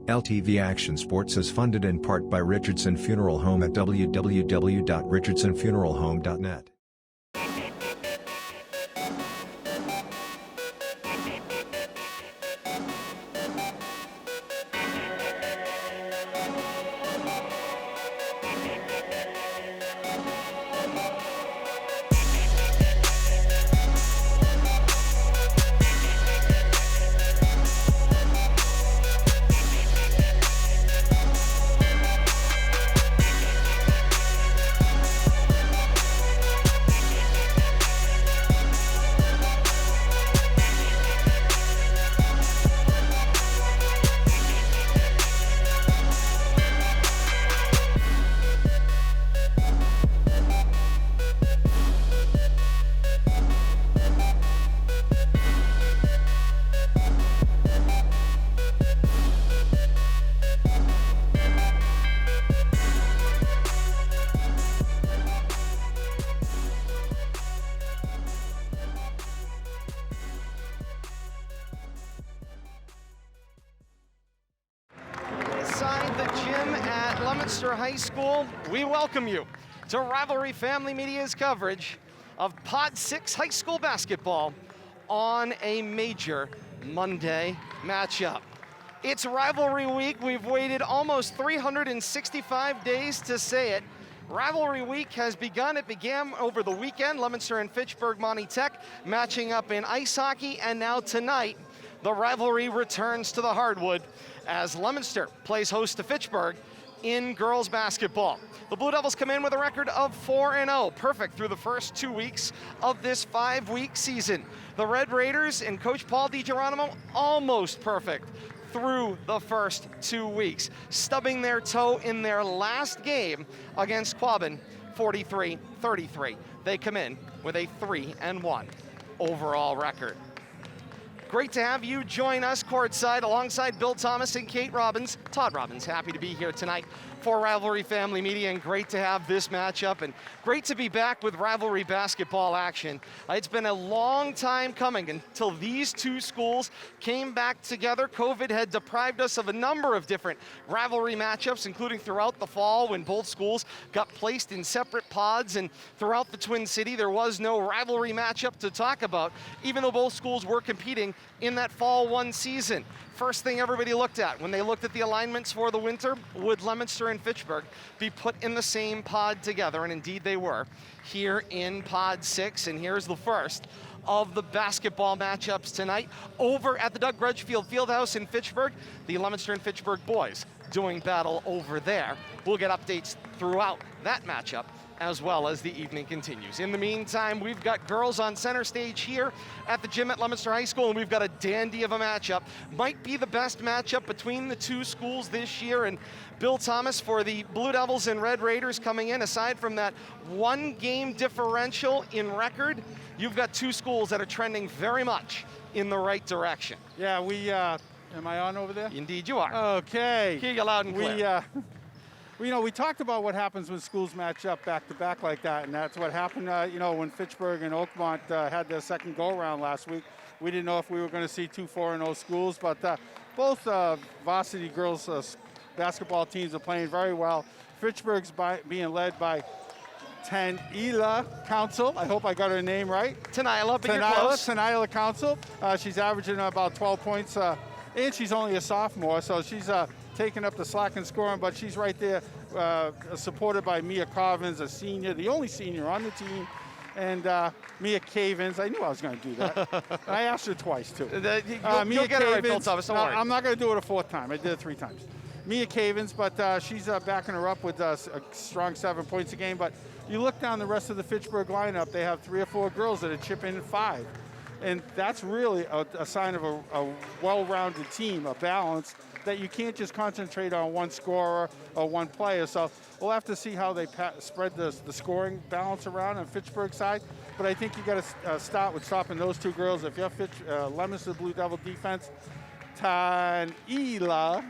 LTV Action Sports is funded in part by Richardson Funeral Home at www.richardsonfuneralhome.net. Inside the gym at Leominster High School, we welcome you to Rivalry Family Media's coverage of Pod 6 high school basketball on a major Monday matchup. It's Rivalry Week. We've waited almost 365 days to say it. Rivalry Week has begun. It began over the weekend. Leominster and Fitchburg Monty Tech matching up in ice hockey, and now tonight, the rivalry returns to the hardwood as Leominster plays host to Fitchburg in girls basketball. The Blue Devils come in with a record of 4-0, perfect through the first 2 weeks of this 5-week season. The Red Raiders and Coach Paul DiGeronimo almost perfect through the first 2 weeks, stubbing their toe in their last game against Quabbin, 43-33. They come in with a 3-1 overall record. Great to have you join us courtside alongside Bill Thomas and Kate Robbins. Todd Robbins, happy to be here tonight for Rivalry Family Media, and great to have this matchup, and great to be back with rivalry basketball action. It's been a long time coming until these two schools came back together. COVID had deprived us of a number of different rivalry matchups, including throughout the fall when both schools got placed in separate pods, and throughout the Twin City there was no rivalry matchup to talk about, even though both schools were competing in that fall one season. First thing everybody looked at when they looked at the alignments for the winter, would Leominster and Fitchburg be put in the same pod together? And indeed they were, here in Pod 6. And here's the first of the basketball matchups tonight. Over at the Doug Grudgefield Fieldhouse in Fitchburg, the Leominster and Fitchburg boys doing battle over there. We'll get updates throughout that matchup as well as the evening continues. In the meantime, we've got girls on center stage here at the gym at Leominster High School, and we've got a dandy of a matchup. Might be the best matchup between the two schools this year, and Bill Thomas for the Blue Devils and Red Raiders coming in. Aside from that one game differential in record, you've got two schools that are trending very much in the right direction. Yeah, am I on over there? Indeed you are. Okay. Hear you loud and clear. We talked about what happens when schools match up back-to-back like that, and that's what happened, when Fitchburg and Oakmont had their second go-around last week. We didn't know if we were going to see two 4-0 schools, but both varsity girls basketball teams are playing very well. Fitchburg's being led by Tanila Council. I hope I got her name right. Tanila, but you're close. Tanila Council. She's averaging about 12 points, and she's only a sophomore, so she's taking up the slack in scoring, but she's right there, supported by Mia Carvins, a senior, the only senior on the team, and Mia Cavins. I knew I was going to do that. I asked her twice, too. You'll get it right, Bill Thomas, don't worry. I'm not going to do it a fourth time. I did it 3 times. Mia Cavins, but she's backing her up with a strong 7 points a game. But you look down the rest of the Fitchburg lineup, they have 3 or 4 girls that are chipping in 5. And that's really a sign of a well-rounded team, a balance, that you can't just concentrate on one scorer or one player. So we'll have to see how they spread the scoring balance around on Fitchburg side. But I think you got to start with stopping those two girls. If you're Leominster Blue Devil defense, Tanila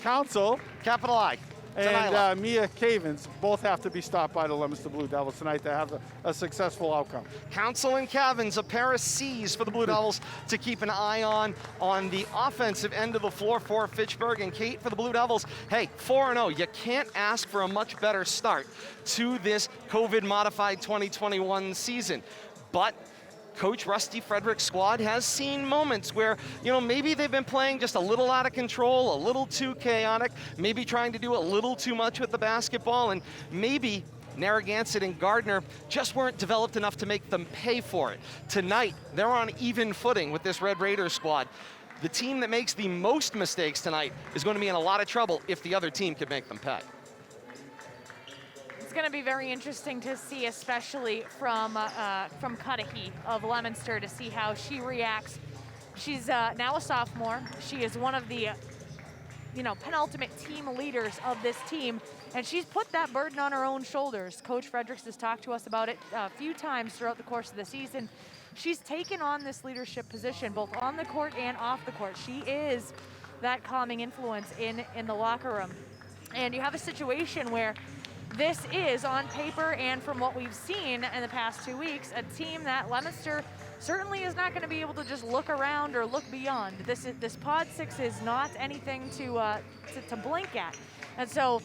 Council. Capital I. and Mia Cavins both have to be stopped by the Leominster Blue Devils tonight to have a successful outcome. Council and Cavins, a pair of C's for the Blue Devils to keep an eye on the offensive end of the floor for Fitchburg. And Kate, for the Blue Devils, hey, 4-0. You can't ask for a much better start to this COVID-modified 2021 season. But Coach Rusty Frederick's squad has seen moments where, maybe they've been playing just a little out of control, a little too chaotic, maybe trying to do a little too much with the basketball, and maybe Narragansett and Gardner just weren't developed enough to make them pay for it. Tonight, they're on even footing with this Red Raiders squad. The team that makes the most mistakes tonight is going to be in a lot of trouble if the other team could make them pay. It's going to be very interesting to see, especially from Cudahy of Leominster, to see how she reacts. She's now a sophomore. She is one of the penultimate team leaders of this team, and she's put that burden on her own shoulders. Coach Fredericks has talked to us about it a few times throughout the course of the season. She's taken on this leadership position, both on the court and off the court. She is that calming influence in the locker room. And you have a situation where this is, on paper and from what we've seen in the past 2 weeks, a team that Leominster certainly is not going to be able to just look around or look beyond. This Pod 6 is not anything to blink at. And so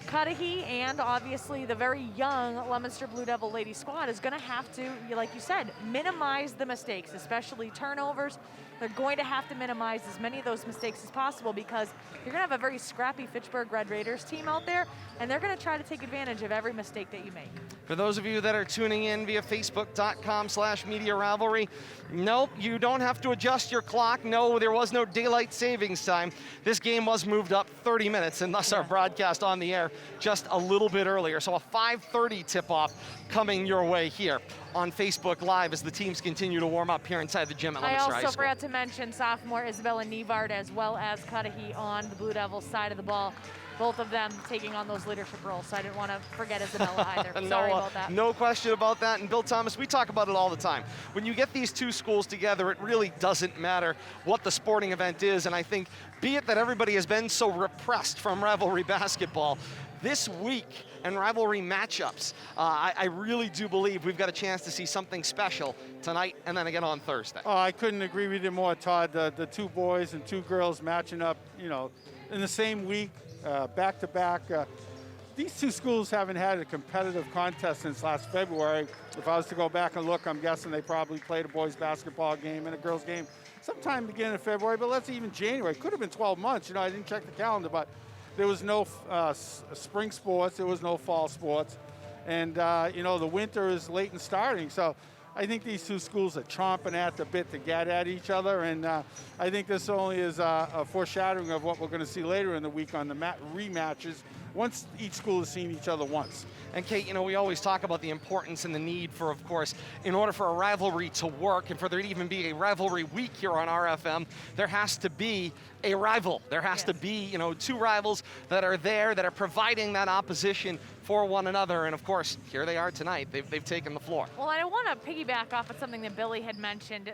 Cudahy and obviously the very young Leominster Blue Devil Lady squad is going to have to, like you said, minimize the mistakes, especially turnovers. They're going to have to minimize as many of those mistakes as possible, because you're going to have a very scrappy Fitchburg Red Raiders team out there, and they're going to try to take advantage of every mistake that you make. For those of you that are tuning in via Facebook.com/Media Rivalry, nope, you don't have to adjust your clock. No, there was no daylight savings time. This game was moved up 30 minutes, and thus our broadcast on the air just a little bit earlier. So a 5:30 tip-off coming your way here on Facebook Live as the teams continue to warm up here inside the gym at Leominster High School. I also forgot to mention sophomore Isabella Nevard as well as Cudahy on the Blue Devils side of the ball. Both of them taking on those leadership roles, so I didn't want to forget Isabella either. Sorry about that. No question about that. And Bill Thomas, we talk about it all the time. When you get these two schools together, it really doesn't matter what the sporting event is. And I think, be it that everybody has been so repressed from rivalry basketball, this week and rivalry matchups, I really do believe we've got a chance to see something special tonight and then again on Thursday. Oh, I couldn't agree with you more, Todd. The two boys and two girls matching up, in the same week, back to back. These two schools haven't had a competitive contest since last February. If I was to go back and look, I'm guessing they probably played a boys basketball game and a girls game sometime beginning of February, but let's even January. Could have been 12 months. I didn't check the calendar, but there was no spring sports. There was no fall sports. And, the winter is late in starting. So I think these two schools are chomping at the bit to get at each other. And I think this only is a foreshadowing of what we're going to see later in the week on the rematches once each school has seen each other once. And Kate, we always talk about the importance and the need for, of course, in order for a rivalry to work and for there to even be a rivalry week here on RFM, there has to be a rival. There has to be, two rivals that are there, that are providing that opposition for one another. And of course, here they are tonight. They've taken the floor. Well, I want to piggyback off of something that Billy had mentioned.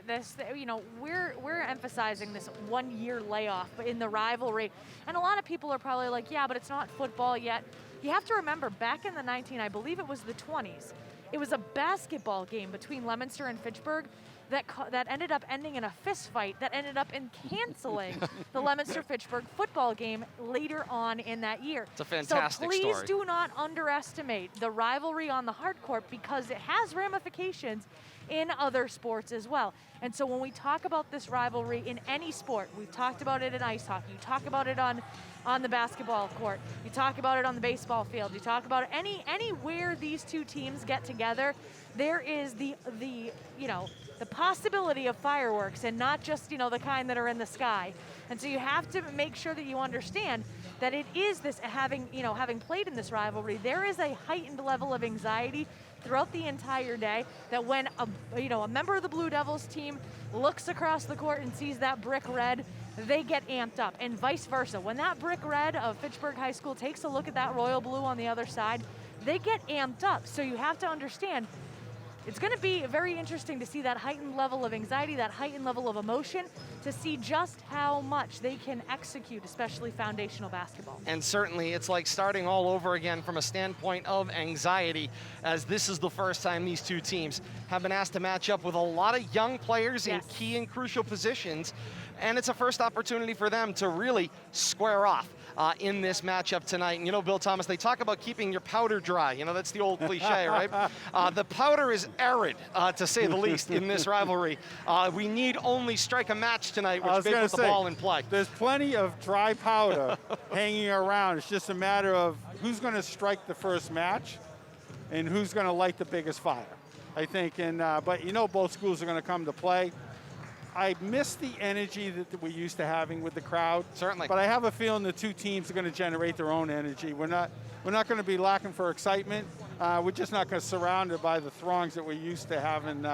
We're emphasizing this 1 year layoff in the rivalry. And a lot of people are probably like, yeah, but it's not football yet. You have to remember, back in the I believe it was the 20s, it was a basketball game between Leominster and Fitchburg that ended up ending in a fist fight that ended up in canceling the Leominster-Fitchburg football game later on in that year. It's a fantastic story. So please do not underestimate the rivalry on the hard court, because it has ramifications in other sports as well. And so when we talk about this rivalry in any sport, we've talked about it in ice hockey, you talk about it on the basketball court, you talk about it on the baseball field, you talk about it anywhere these two teams get together, there is the possibility of fireworks, and not just, the kind that are in the sky. And so you have to make sure that you understand that it is this, having played in this rivalry, there is a heightened level of anxiety throughout the entire day, that when a member of the Blue Devils team looks across the court and sees that brick red, they get amped up, and vice versa. When that brick red of Fitchburg High School takes a look at that royal blue on the other side, they get amped up. So you have to understand, it's going to be very interesting to see that heightened level of anxiety, that heightened level of emotion, to see just how much they can execute, especially foundational basketball. And certainly it's like starting all over again from a standpoint of anxiety, as this is the first time these two teams have been asked to match up with a lot of young players in key and crucial positions. And it's a first opportunity for them to really square off in this matchup tonight. And you know, Bill Thomas, they talk about keeping your powder dry. You know, that's the old cliche, right? The powder is arid, to say the least, in this rivalry. We need only strike a match tonight, which may put the ball in play. There's plenty of dry powder hanging around. It's just a matter of who's going to strike the first match and who's going to light the biggest fire, I think. And but you know, both schools are going to come to play. I miss the energy that we used to having with the crowd. Certainly. But I have a feeling the two teams are going to generate their own energy. We're not going to be lacking for excitement. We're just not going to surround it by the throngs that we're used to having,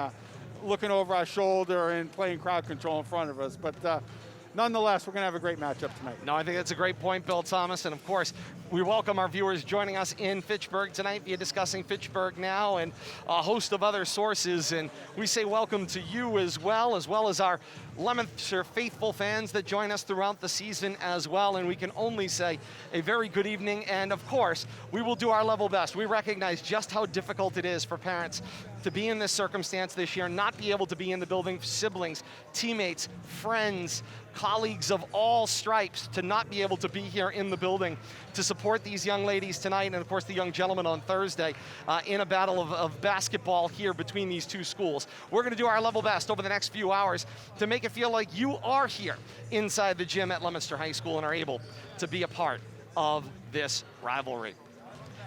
looking over our shoulder and playing crowd control in front of us. But nonetheless, we're going to have a great matchup tonight. No, I think that's a great point, Bill Thomas. And of course, we welcome our viewers joining us in Fitchburg tonight via Discussing Fitchburg Now and a host of other sources. And we say welcome to you as well as our Leominster faithful fans that join us throughout the season as well. And we can only say a very good evening. And of course, we will do our level best. We recognize just how difficult it is for parents to be in this circumstance this year, not be able to be in the building, siblings, teammates, friends, colleagues of all stripes, to not be able to be here in the building to support these young ladies tonight, and of course the young gentlemen on Thursday in a battle of basketball here between these two schools. We're going to do our level best over the next few hours to make it feel like you are here inside the gym at Leominster High School and are able to be a part of this rivalry.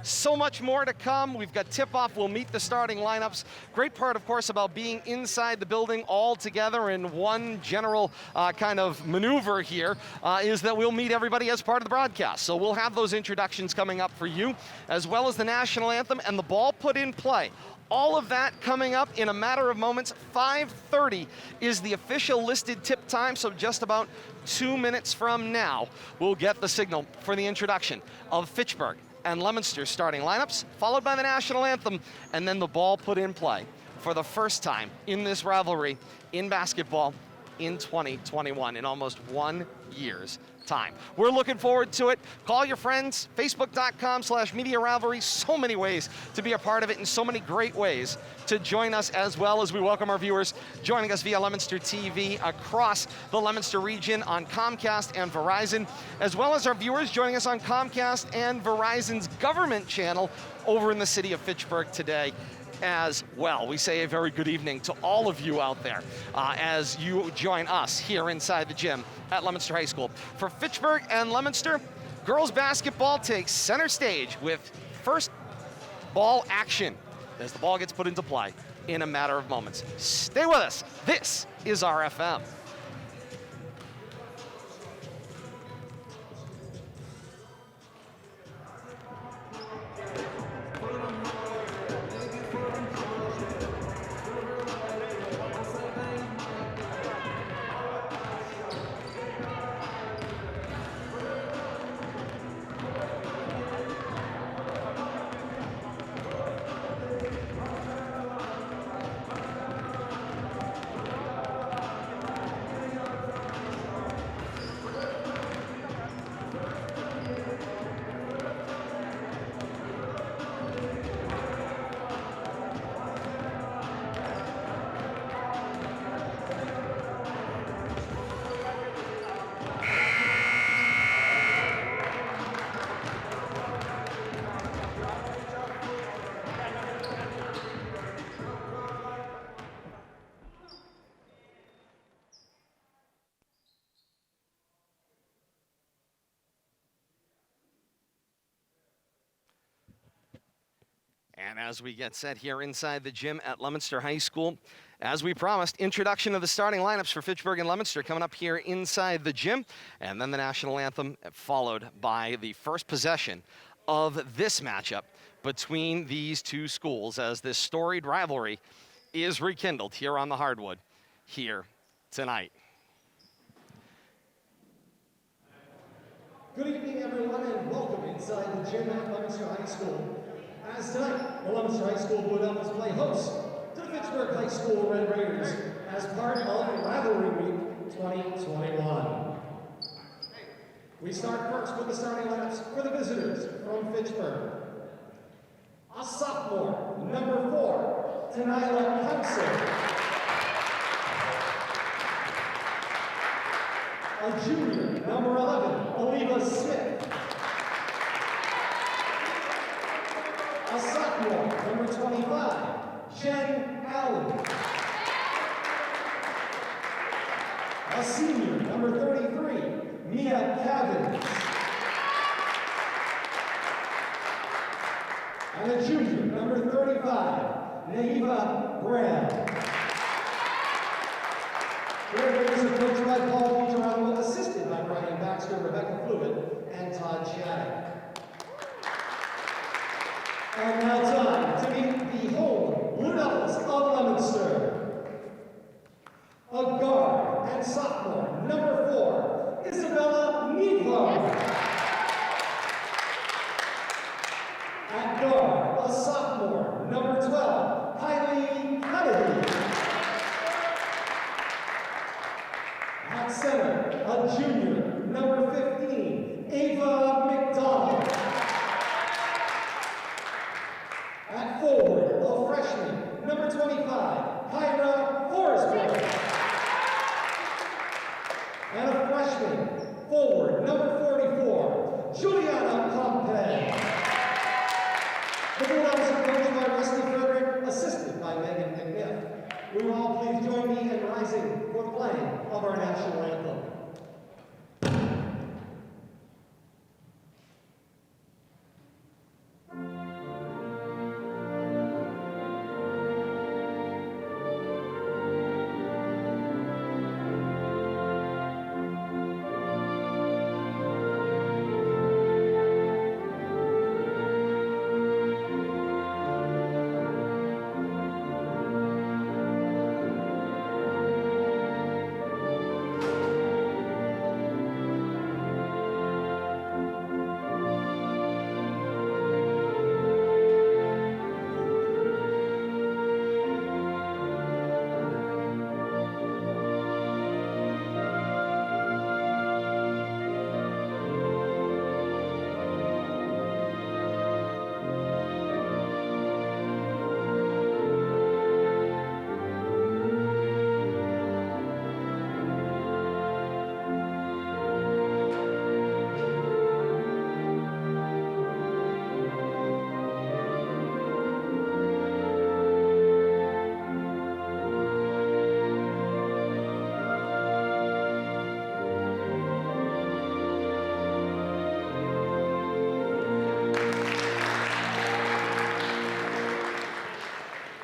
So much more to come. We've got tip-off. We'll meet the starting lineups. Great part, of course, about being inside the building all together in one general kind of maneuver here is that we'll meet everybody as part of the broadcast. So we'll have those introductions coming up for you, as well as the national anthem and the ball put in play. All of that coming up in a matter of moments. 5:30 is the official listed tip time, so just about 2 minutes from now, we'll get the signal for the introduction of Fitchburg and Leominster starting lineups, followed by the national anthem, and then the ball put in play for the first time in this rivalry in basketball in 2021, in almost 1 year's time. We're looking forward to it. Call your friends, facebook.com/media rivalry. So many ways to be a part of it and so many great ways to join us, as well as we welcome our viewers joining us via Leominster TV across the Leominster region on Comcast and Verizon, as well as our viewers joining us on Comcast and Verizon's government channel over in the city of Fitchburg today as well. We say a very good evening to all of you out there as you join us here inside the gym at Leominster High School. For Fitchburg and Leominster, girls basketball takes center stage with first ball action as the ball gets put into play in a matter of moments. Stay with us. This is RFM. And as we get set here inside the gym at Leominster High School, as we promised, introduction of the starting lineups for Fitchburg and Leominster coming up here inside the gym, and then the national anthem followed by the first possession of this matchup between these two schools as this storied rivalry is rekindled here on the hardwood here tonight. Good evening, everyone, and welcome inside the gym at Leominster High School. As tonight, the Leominster High School Blue Devils play host to Fitchburg High School Red Raiders as part of Rivalry Week 2021. We start first with the starting lineups for the visitors from Fitchburg. A sophomore, number 4, Tanila Council. A junior, number 11, Oliva Smith. A sophomore, number 25, Jen Allen. A senior, number 33, Mia Cavins. And a junior, number 35, Naiva Graham. The Red Raiders are coached by Paul Peterano, assisted by Brian Baxter, Rebecca Fluid, and Todd Shattuck. And now time to meet the home Blue Devils of Leominster. A guard and sophomore, number 4, Isabella Needham. At guard, a sophomore, number 12, Kylie Kennedy. At center, a junior, number 15, Ava McDonald. At forward, a freshman, number 25, Kyra Forsberg. And a freshman, forward, number 44, Juliana Pompey. The Blue Devils are coached by Rusty Frederick, assisted by Megan McNiff. We will all please join me in rising for the playing of our national anthem.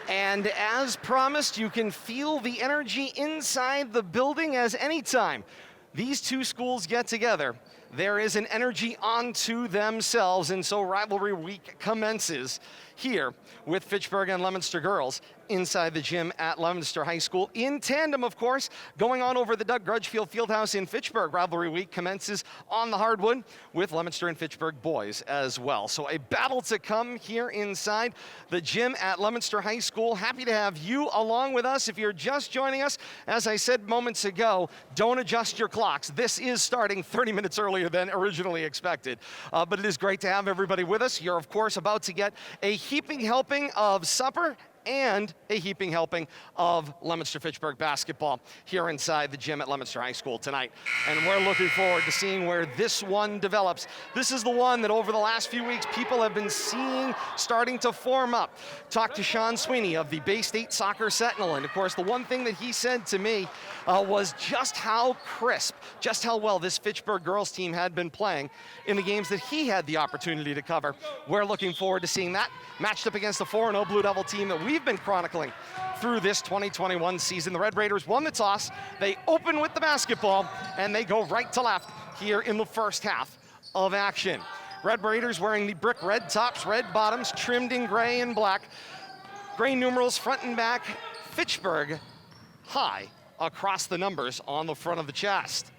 And as promised, you can feel the energy inside the building as anytime these two schools get together, there is an energy onto themselves, and so Rivalry Week commences here with Fitchburg and Leominster girls inside the gym at Leominster High School. In tandem, of course, going on over the Doug Grudgefield Fieldhouse in Fitchburg. Rivalry Week commences on the hardwood with Leominster and Fitchburg boys as well. So a battle to come here inside the gym at Leominster High School. Happy to have you along with us. If you're just joining us, as I said moments ago, don't adjust your clocks. This is starting 30 minutes earlier than originally expected. But it is great to have everybody with us. You're, of course, about to get a heaping helping of supper and a heaping helping of Leominster Fitchburg basketball here inside the gym at Leominster High School tonight. And we're looking forward to seeing where this one develops. This is the one that over the last few weeks people have been seeing starting to form up. Talked to Sean Sweeney of the Bay State Soccer Sentinel, and of course the one thing that he said to me was just how crisp, just how well this Fitchburg girls team had been playing in the games that he had the opportunity to cover. We're looking forward to seeing that matched up against the 4-0 Blue Devil team that we've been chronicling through this 2021 season. The Red Raiders won the toss, they open with the basketball, and they go right to left here in the first half of action. Red Raiders wearing the brick red tops, red bottoms, trimmed in gray and black. Gray numerals front and back, Fitchburg high across the numbers on the front of the chest.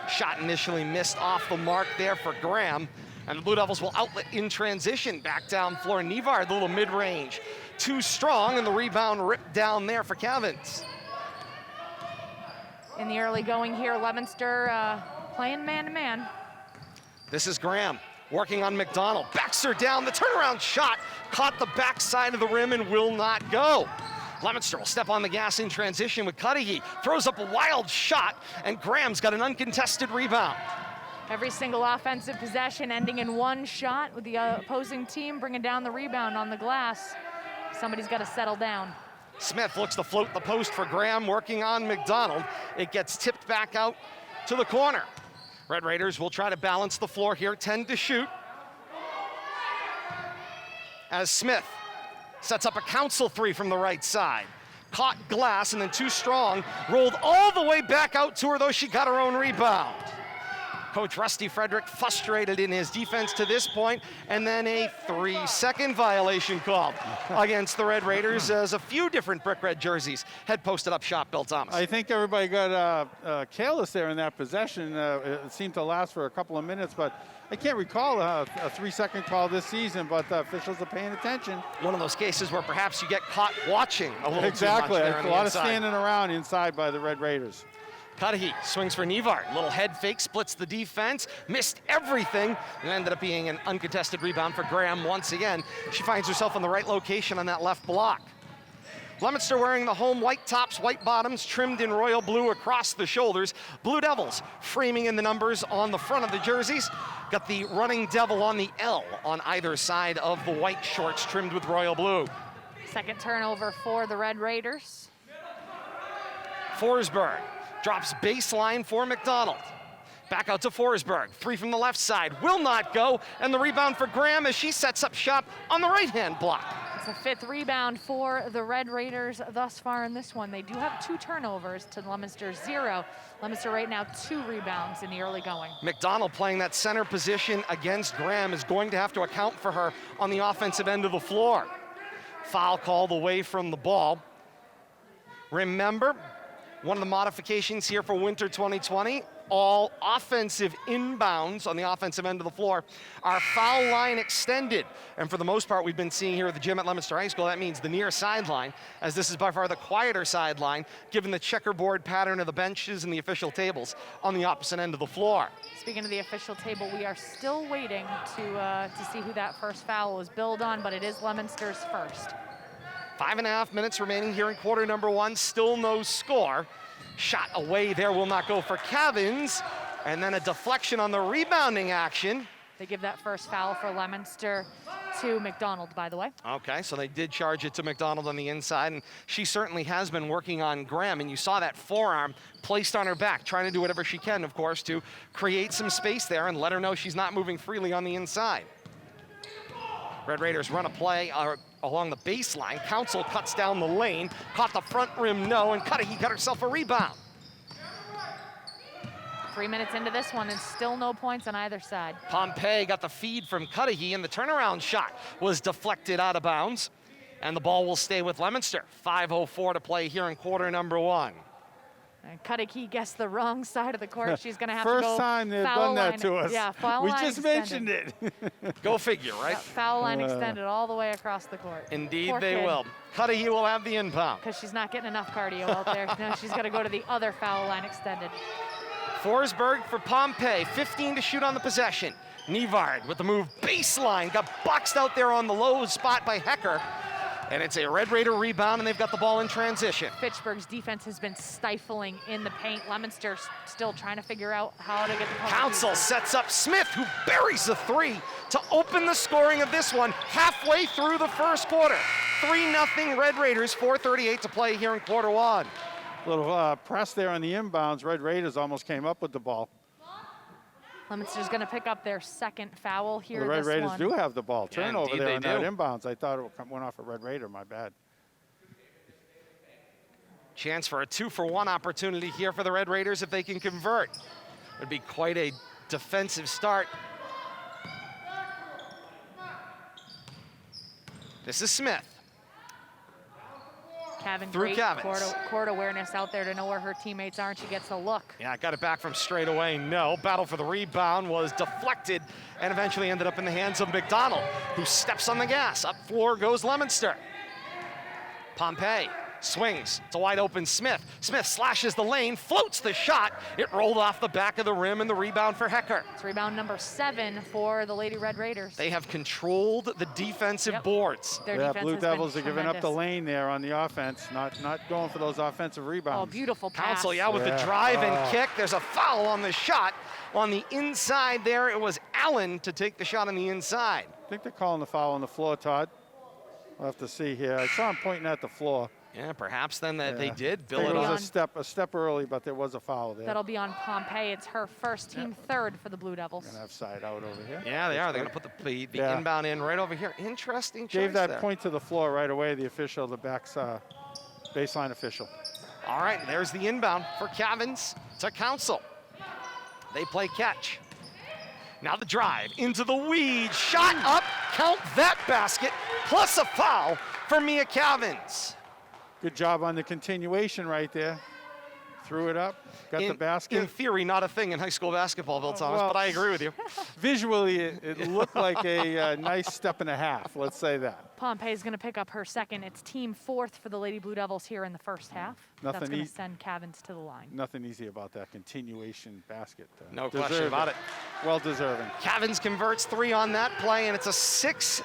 Shot initially missed off the mark there for Graham, and the Blue Devils will outlet in transition. Back down floor, Nevar, the little mid-range too strong, and the rebound ripped down there for Cavins. In the early going here, Leominster playing man-to-man. This is Graham working on McDonald. Backs her down. The turnaround shot caught the backside of the rim and will not go. Leominster will step on the gas in transition with Cudahy. Throws up a wild shot, and Graham's got an uncontested rebound. Every single offensive possession ending in one shot with the opposing team bringing down the rebound on the glass. Somebody's got to settle down. Smith looks to float the post for Graham, working on McDonald. It gets tipped back out to the corner. Red Raiders will try to balance the floor here, 10 to shoot. As Smith sets up a council three from the right side. Caught glass and then too strong. Rolled all the way back out to her, though she got her own rebound. Coach Rusty Frederick frustrated in his defense to this point, and then a 3-second violation called against the Red Raiders as a few different brick red jerseys had posted up shop. Bill Thomas. I think everybody got careless there in that possession. It seemed to last for a couple of minutes, but I can't recall a 3-second call this season, but the officials are paying attention. One of those cases where perhaps you get caught watching a little exactly. too much there on a the lot inside. of standing around inside by the Red Raiders. Cudahy swings for Nevard. Little head fake, splits the defense, missed everything, and ended up being an uncontested rebound for Graham once again. She finds herself in the right location on that left block. Leominster wearing the home white tops, white bottoms, trimmed in royal blue across the shoulders. Blue Devils framing in the numbers on the front of the jerseys. Got the running devil on the L on either side of the white shorts trimmed with royal blue. Second turnover for the Red Raiders. Forsberg drops baseline for McDonald. Back out to Forsberg. Three from the left side. Will not go. And the rebound for Graham as she sets up shop on the right-hand block. It's a fifth rebound for the Red Raiders thus far in this one. They do have 2 turnovers to Leominster's 0. Leominster right now 2 rebounds in the early going. McDonald playing that center position against Graham is going to have to account for her on the offensive end of the floor. Foul called away from the ball. Remember, one of the modifications here for winter 2020, all offensive inbounds on the offensive end of the floor are foul line extended. And for the most part, we've been seeing here at the gym at Leominster High School, that means the near sideline, as this is by far the quieter sideline, given the checkerboard pattern of the benches and the official tables on the opposite end of the floor. Speaking of the official table, we are still waiting to see who that first foul was billed on, but it is Leominster's first. 5.5 minutes remaining here in quarter number 1, still no score. Shot away there will not go for Cavins, and then a deflection on the rebounding action. They give that first foul for Leominster to McDonald, by the way. Okay, so they did charge it to McDonald on the inside, and she certainly has been working on Graham, and you saw that forearm placed on her back, trying to do whatever she can, of course, to create some space there and let her know she's not moving freely on the inside. Red Raiders run a play along the baseline. Council cuts down the lane, caught the front rim, no, and Cudahy got herself a rebound. 3 minutes into this one and still no points on either side. Pompey got the feed from Cudahy, and the turnaround shot was deflected out of bounds, and the ball will stay with Leominster. 5:04 to play here in quarter number 1. And Cudahy guessed the wrong side of the court. She's going to have to First go time they've foul done that line. to us. Yeah, foul we line just extended. mentioned it. Go figure, right? Yep, foul line extended all the way across the court. Indeed Poor they kid. will. Cudahy will have the inbound. Because she's not getting enough cardio out there. No, she's got to go to the other foul line extended. Forsberg for Pompey, 15 to shoot on the possession. Nevard with the move baseline, got boxed out there on the low spot by Hecker. And it's a Red Raider rebound, and they've got the ball in transition. Fitchburg's defense has been stifling in the paint. Leominster still trying to figure out how to get the Council sets up Smith, who buries the 3 to open the scoring of this one halfway through the first quarter. 3-0 Red Raiders, 4:38 to play here in quarter 1. Little press there on the inbounds. Red Raiders almost came up with the ball. Leominster's going to pick up their second foul here. The Red this Raiders one. do have the ball. Yeah, Turnover indeed there they on that do. inbounds. I thought it went off a Red Raider. My bad. Chance for a 2-for-1 opportunity here for the Red Raiders if they can convert. It'd be quite a defensive start. This is Smith. Cavin, Through great Cavins. court awareness out there to know where her teammates are, and she gets a look. Yeah, got it back from straight away, no. Battle for the rebound was deflected and eventually ended up in the hands of McDonald, who steps on the gas. Up floor goes Leominster. Pompey swings. It's a wide open Smith. Smith slashes the lane, floats the shot. It rolled off the back of the rim, and the rebound for Hecker. It's rebound number 7 for the Lady Red Raiders. They have controlled the defensive boards. Their Yeah, defense Blue has Devils been are giving up the tremendous. lane there on the offense, not going for those offensive rebounds. Oh, beautiful pass. Council, with the Yeah. drive and kick. There's a foul on the shot. On the inside there, it was Allen to take the shot on the inside. I think they're calling the foul on the floor, Todd. We'll have to see here. I saw him pointing at the floor. Yeah, perhaps then that they Yeah. did bill I think it it on. was a step early, but there was a foul there. That'll be on Pompey. It's her first, team third for the Blue Devils. Gonna have side out over here. Yeah, they are. They're going to put the Yeah. inbound in right over here. Interesting choice Gave that there. point to the floor right away, the official, the back's baseline official. All right, there's the inbound for Cavins to Council. They play catch. Now the drive into the weed, shot up, count that basket, plus a foul for Mia Cavins. Good job on the continuation right there. Threw it up, got the basket. In theory, not a thing in high school basketball, Bill Thomas, well, but I agree with you. Visually, it looked like a nice step and a half, let's say that. Pompey's going to pick up her second. It's team 4th for the Lady Blue Devils here in the first half. That's Nothing going to easy. send Cavins to the line. Nothing easy about that continuation basket. No question Deserving. about it. Well deserving. Cavins converts 3 on that play, and it's a 6-0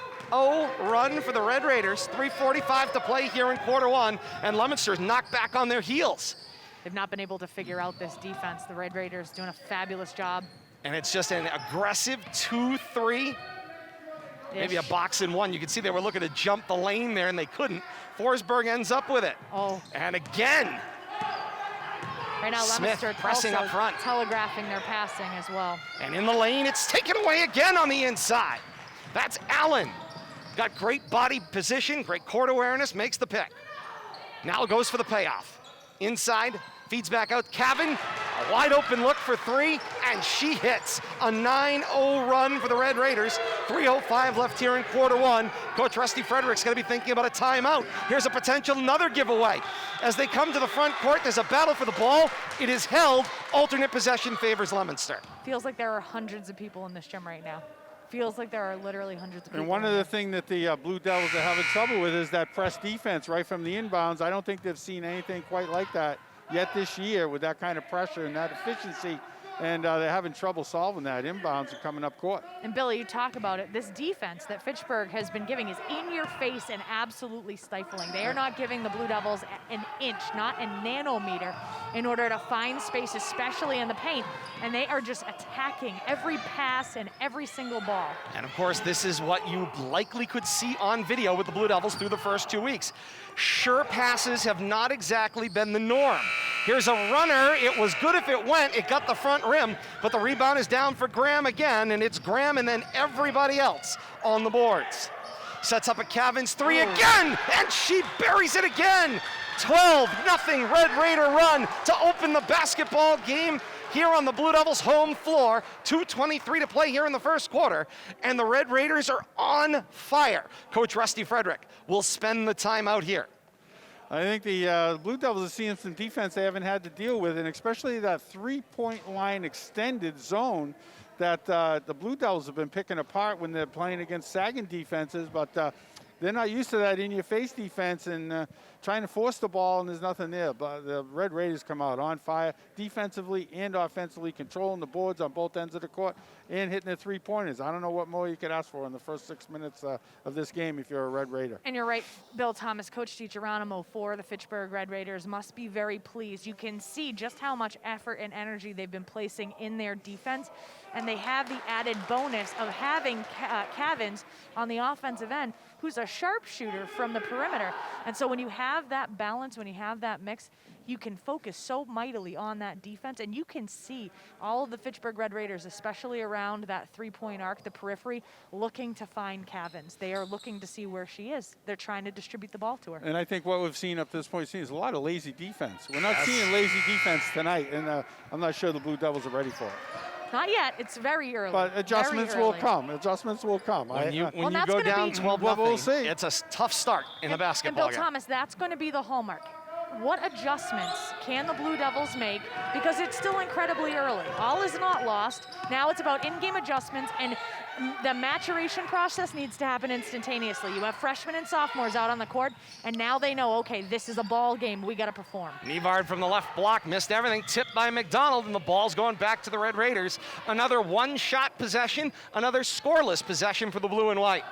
run for the Red Raiders. 3:45 to play here in quarter 1, and Leominster's knocked back on their heels. They've not been able to figure out this defense. The Red Raiders doing a fabulous job. And it's just an aggressive 2-3. Maybe a box and one. You can see they were looking to jump the lane there, and they couldn't. Forsberg ends up with it. Oh. And again, Right now, Smith Leominster pressing also up front. telegraphing their passing as well. and in the lane, it's taken away again on the inside. That's Allen. Got great body position, great court awareness, makes the pick. Now goes for the payoff. Inside, feeds back out. Cavin, a wide open look for 3, and she hits. A 9-0 run for the Red Raiders. 3:05 left here in quarter 1. Coach Rusty Frederick's gonna be thinking about a timeout. Here's a potential another giveaway. As they come to the front court, there's a battle for the ball. It is held. Alternate possession favors Leominster. Feels like there are hundreds of people in this gym right now. Feels like there are literally hundreds of people. And one in of the here. things that the Blue Devils are having trouble with is that press defense right from the inbounds. I don't think they've seen anything quite like that yet this year with that kind of pressure and that efficiency. And they're having trouble solving that. Inbounds are coming up court. And Billy, you talk about it. This defense that Fitchburg has been giving is in your face and absolutely stifling. They are not giving the Blue Devils an inch, not a nanometer, in order to find space, especially in the paint. And they are just attacking every pass and every single ball. And of course, this is what you likely could see on video with the Blue Devils through the first 2 weeks. Sure passes have not exactly been the norm. Here's a runner. It was good if it went. It got the front rim, but the rebound is down for Graham again, and it's Graham and then everybody else on the boards. Sets up a Cavins 3 again, and she buries it again. 12-0 Red Raider run to open the basketball game here on the Blue Devils' home floor. 2:23 to play here in the first quarter, and the Red Raiders are on fire. Coach Rusty Frederick will spend the time out here. I think the Blue Devils are seeing some defense they haven't had to deal with, and especially that three-point line extended zone that the Blue Devils have been picking apart when they're playing against sagging defenses, but they're not used to that in-your-face defense and trying to force the ball, and there's nothing there. But the Red Raiders come out on fire defensively and offensively, controlling the boards on both ends of the court and hitting the three-pointers. I don't know what more you could ask for in the first 6 minutes of this game if you're a Red Raider. And you're right, Bill Thomas, Coach DiGeronimo for the Fitchburg Red Raiders must be very pleased. You can see just how much effort and energy they've been placing in their defense, and they have the added bonus of having Cavins on the offensive end, who's a sharpshooter from the perimeter. And so when you have that balance, when you have that mix, you can focus so mightily on that defense, and you can see all of the Fitchburg Red Raiders, especially around that three-point arc, the periphery, looking to find Cavins. They are looking to see where she is. They're trying to distribute the ball to her. And I think what we've seen up to this point is a lot of lazy defense. We're not seeing lazy defense tonight, and I'm not sure the Blue Devils are ready for it. Not yet. It's very early. But adjustments Very will early. come. Adjustments will come. When you that's go gonna down be- 12-0, Well, we'll see. it's a tough start in the And basketball Bill game. Thomas, that's going to be the hallmark. What adjustments can the Blue Devils make? Because it's still incredibly early. All is not lost. Now it's about in-game adjustments and the maturation process needs to happen instantaneously. You have freshmen and sophomores out on the court, and now they know, okay, this is a ball game. We got to perform. Nevard from the left block missed everything, tipped by McDonald, and the ball's going back to the Red Raiders. Another one-shot possession, another scoreless possession for the blue and white.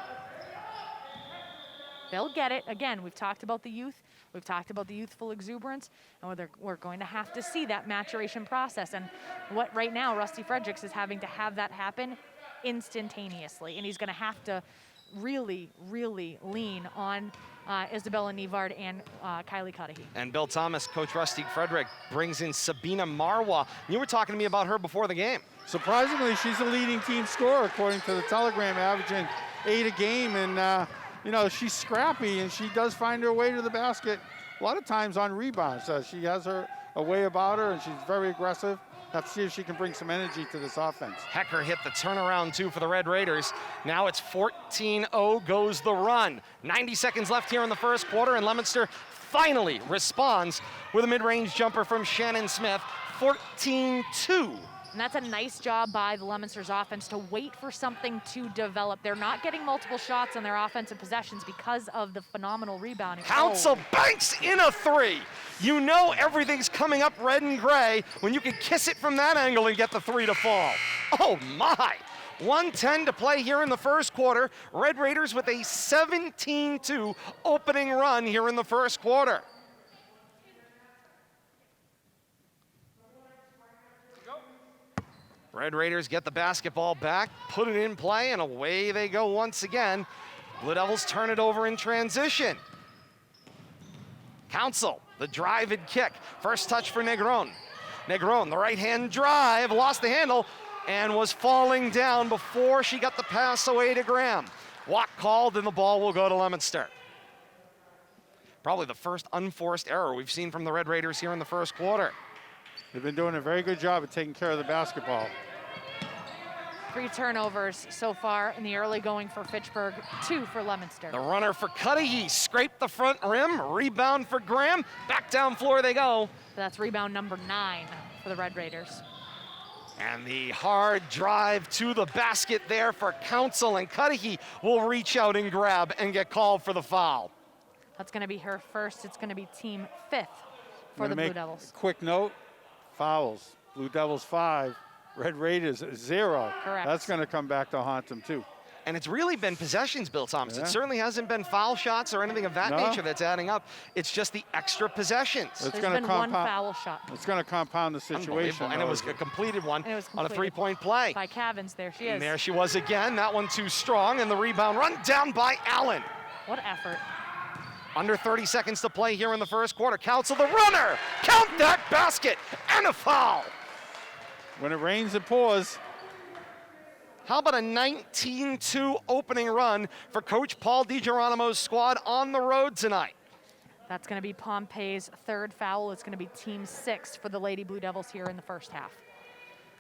They'll get it. Again, we've talked about the youth. We've talked about the youthful exuberance, and we're going to have to see that maturation process. And what right now, Rusty Fredericks is having to have that happen instantaneously, and he's going to have to really, really lean on Isabella Nevard and Kylie Cudahy. And Bill Thomas, Coach Rusty Frederick, brings in Sabina Marwa. You were talking to me about her before the game. Surprisingly, she's the leading team scorer according to the Telegram, averaging 8 a game, and you know, she's scrappy and she does find her way to the basket a lot of times on rebounds. She has a way about her, and she's very aggressive. Have to see if she can bring some energy to this offense. Hecker hit the turnaround too for the Red Raiders. Now it's 14-0 goes the run. 90 seconds left here in the first quarter, and Leominster finally responds with a mid-range jumper from Shannon Smith. 14-2. And that's a nice job by the Leominster's offense to wait for something to develop. They're not getting multiple shots on their offensive possessions because of the phenomenal rebounding. Council banks in a three. You know everything's coming up red and gray when you can kiss it from that angle and get the three to fall. Oh my. 1:10 to play here in the first quarter. Red Raiders with a 17-2 opening run here in the first quarter. Red Raiders get the basketball back, put it in play, and away they go once again. Blue Devils turn it over in transition. Council, the drive and kick. First touch for Negron. Negron, the right-hand drive, lost the handle, and was falling down before she got the pass away to Graham. Walk called, and the ball will go to Leominster. Probably the first unforced error we've seen from the Red Raiders here in the first quarter. They've been doing a very good job of taking care of the basketball. 3 turnovers so far in the early going for Fitchburg, 2 for Leominster. The runner for Cudahy scraped the front rim, rebound for Graham, back down floor they go. That's rebound number 9 for the Red Raiders. And the hard drive to the basket there for Council, and Cudahy will reach out and grab and get called for the foul. That's going to be her first. It's going to be team 5th for the Blue Devils. Quick note, fouls. Blue Devils 5, Red Raiders 0. Correct. That's going to come back to haunt them too. And it's really been possessions, Bill Thomas. Yeah. It certainly hasn't been foul shots or anything of that nature that's adding up. It's just the extra possessions. It's There's gonna been one foul shot. It's going to compound the situation. And it was a completed one And it was on a completed three-point play. by Cavins. There she is. And there she was again. That one too strong, and the rebound run down by Allen. What effort. Under 30 seconds to play here in the first quarter. Council, the runner. Count that basket, and a foul. When it rains, it pours. How about a 19-2 opening run for Coach Paul DiGeronimo's squad on the road tonight? That's going to be Pompey's 3rd foul. It's going to be team 6 for the Lady Blue Devils here in the first half.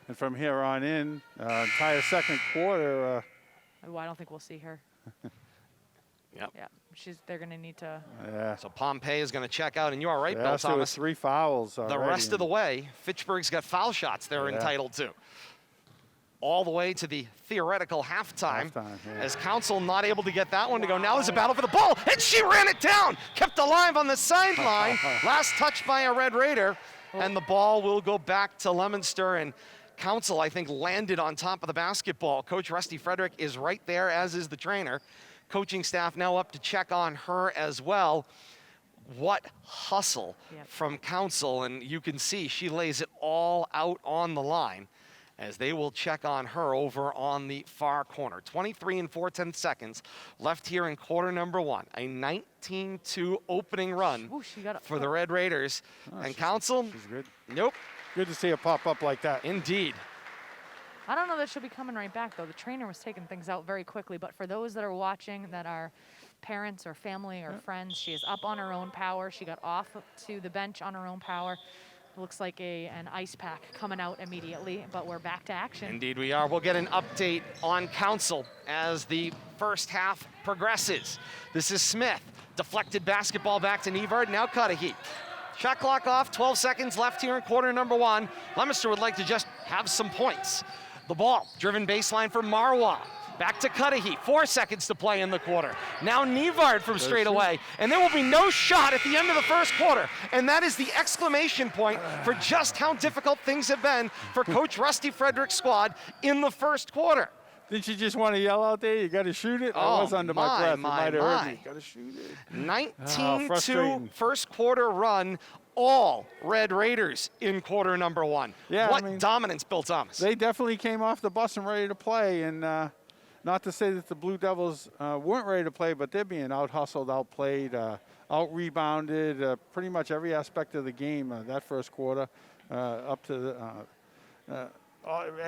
And from here on in, entire second quarter. Oh, I don't think we'll see her. Yep. Yeah, they're going to need to. Yeah. So Pompey is going to check out, and you are right, Bill There was Thomas. 3 fouls The already. rest of the way, Fitchburg's got foul shots they're entitled to. All the way to the theoretical halftime. As Council not able to get that one to go. Now there's a battle for the ball, and she ran it down. Kept alive on the sideline. Last touch by a Red Raider, and the ball will go back to Leominster. And Council, I think, landed on top of the basketball. Coach Rusty Frederick is right there, as is the trainer. Coaching staff now up to check on her as well. What hustle from Council, and you can see she lays it all out on the line as they will check on her over on the far corner. 23 and 4/10 seconds left here in quarter number 1. A 19-2 opening run for the Red Raiders. And Council, she's good. Nope. Good to see her pop up like that. Indeed. I don't know that she'll be coming right back, though. The trainer was taking things out very quickly. But for those that are watching that are parents or family or friends, she is up on her own power. She got off to the bench on her own power. Looks like an ice pack coming out immediately, but we're back to action. Indeed we are. We'll get an update on Council as the first half progresses. This is Smith. Deflected basketball back to Nevard, now Cudahy. Shot clock off, 12 seconds left here in quarter number 1. Leominster would like to just have some points. The ball, driven baseline for Marwa. Back to Cudahy, 4 seconds to play in the quarter. Now Nevard from straight away, and there will be no shot at the end of the first quarter. And that is the exclamation point for just how difficult things have been for Coach Rusty Frederick's squad in the first quarter. Didn't you just want to yell out there, you got to shoot it? I was under my breath. You might have heard me. Got to shoot it. 19-2 first quarter run, all Red Raiders in quarter number 1. Yeah, what dominance, Bill Thomas. They definitely came off the bus and ready to play. And not to say that the Blue Devils weren't ready to play, but they're being out-hustled, outplayed, out-rebounded, pretty much every aspect of the game that first quarter up to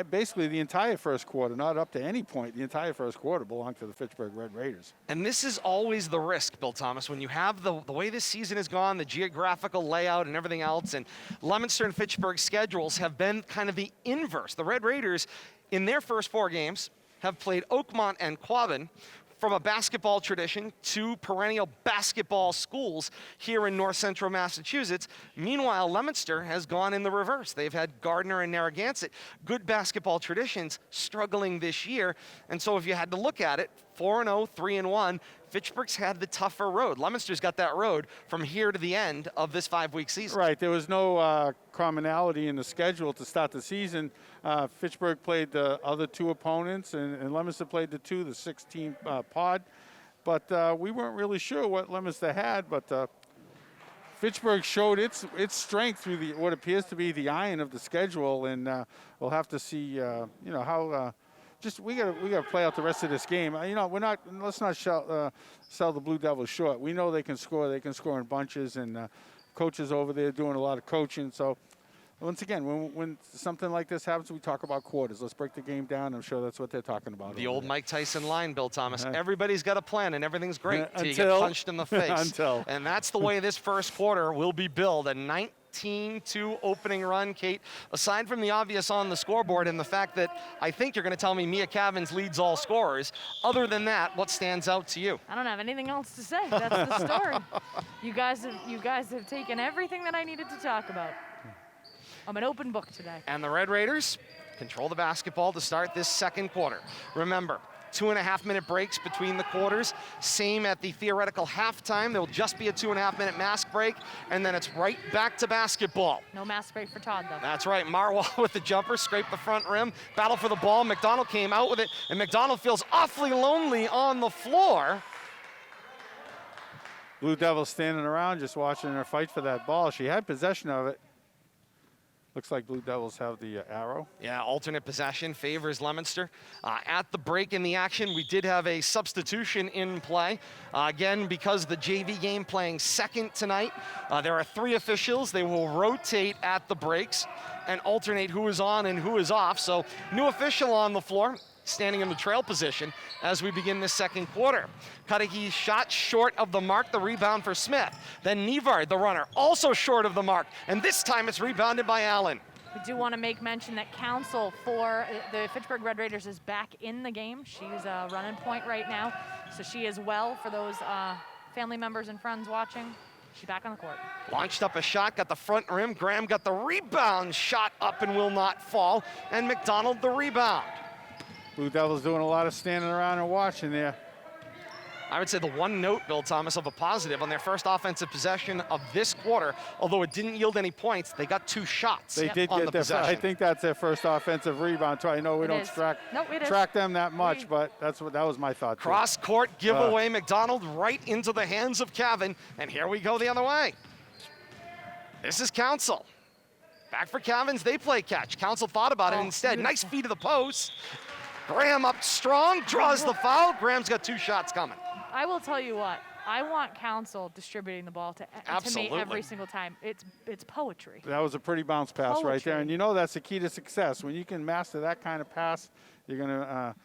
basically the entire first quarter, not up to any point. The entire first quarter belonged to the Fitchburg Red Raiders. And this is always the risk, Bill Thomas, when you have the way this season has gone, the geographical layout and everything else, and Leominster and Fitchburg's schedules have been kind of the inverse. The Red Raiders, in their first 4 games, have played Oakmont and Quabbin, from a basketball tradition to perennial basketball schools here in north central Massachusetts. Meanwhile, Leominster has gone in the reverse. They've had Gardner and Narragansett, good basketball traditions, struggling this year. And so if you had to look at it, 4-0, 3-1, Fitchburg's had the tougher road. Leominster's got that road from here to the end of this 5-week season. Right, there was no commonality in the schedule to start the season. Fitchburg played the other 2 opponents, and Leominster played the 6-team pod. But we weren't really sure what Leominster had, but Fitchburg showed its strength through what appears to be the iron of the schedule, and we'll have to see, how. We gotta play out the rest of this game. Let's not sell the Blue Devils short. We know they can score. They can score in bunches, and coaches over there doing a lot of coaching. So once again, when something like this happens, we talk about quarters. Let's break the game down. I'm sure that's what they're talking about. The old Mike Tyson line, Bill Thomas. Everybody's got a plan, and everything's great until you get punched in the face. And that's the way this first quarter will be billed. A 19-2 opening run, Kate. Aside from the obvious on the scoreboard and the fact that I think you're going to tell me Mia Cavins leads all scorers, other than that, what stands out to you? I don't have anything else to say. That's the story. You guys have taken everything that I needed to talk about. I'm an open book today. And the Red Raiders control the basketball to start this second quarter. Remember, 2.5-minute breaks between the quarters. Same at the theoretical halftime. There will just be a 2.5-minute mask break, and then it's right back to basketball. No mask break for Todd, though. That's right. Marwah with the jumper, scraped the front rim, battle for the ball. McDonald came out with it, and McDonald feels awfully lonely on the floor. Blue Devils standing around just watching her fight for that ball. She had possession of it. Looks like Blue Devils have the arrow. Yeah, alternate possession favors Leominster. At the break in the action, we did have a substitution in play. Again, because the JV game playing second tonight, there are 3 officials. They will rotate at the breaks and alternate who is on and who is off. So new official on the floor, standing in the trail position as we begin this second quarter. Cudahy shot short of the mark, the rebound for Smith. Then Nevard, the runner, also short of the mark, and this time it's rebounded by Allen. We do want to make mention that counsel for the Fitchburg Red Raiders is back in the game. She's running point right now, so she is well for those family members and friends watching. She's back on the court. Launched up a shot, got the front rim. Graham got the rebound, shot up and will not fall, and McDonald the rebound. Blue Devils doing a lot of standing around and watching there. I would say the one note, Bill Thomas, of a positive on their first offensive possession of this quarter, although it didn't yield any points, they got 2 shots. They did get their, I think that's their first offensive rebound. I know we don't track them that much, but that was my thought. Cross court giveaway, McDonald right into the hands of Cavan, and here we go the other way. This is Council. Back for Cavins, they play catch. Council thought about it instead. Nice feed to the post. Graham up strong, draws the foul. Graham's got 2 shots coming. I will tell you what, I want Council distributing the ball to me every single time. It's poetry. That was a pretty bounce pass right there, and you know that's the key to success. When you can master that kind of pass, you're going to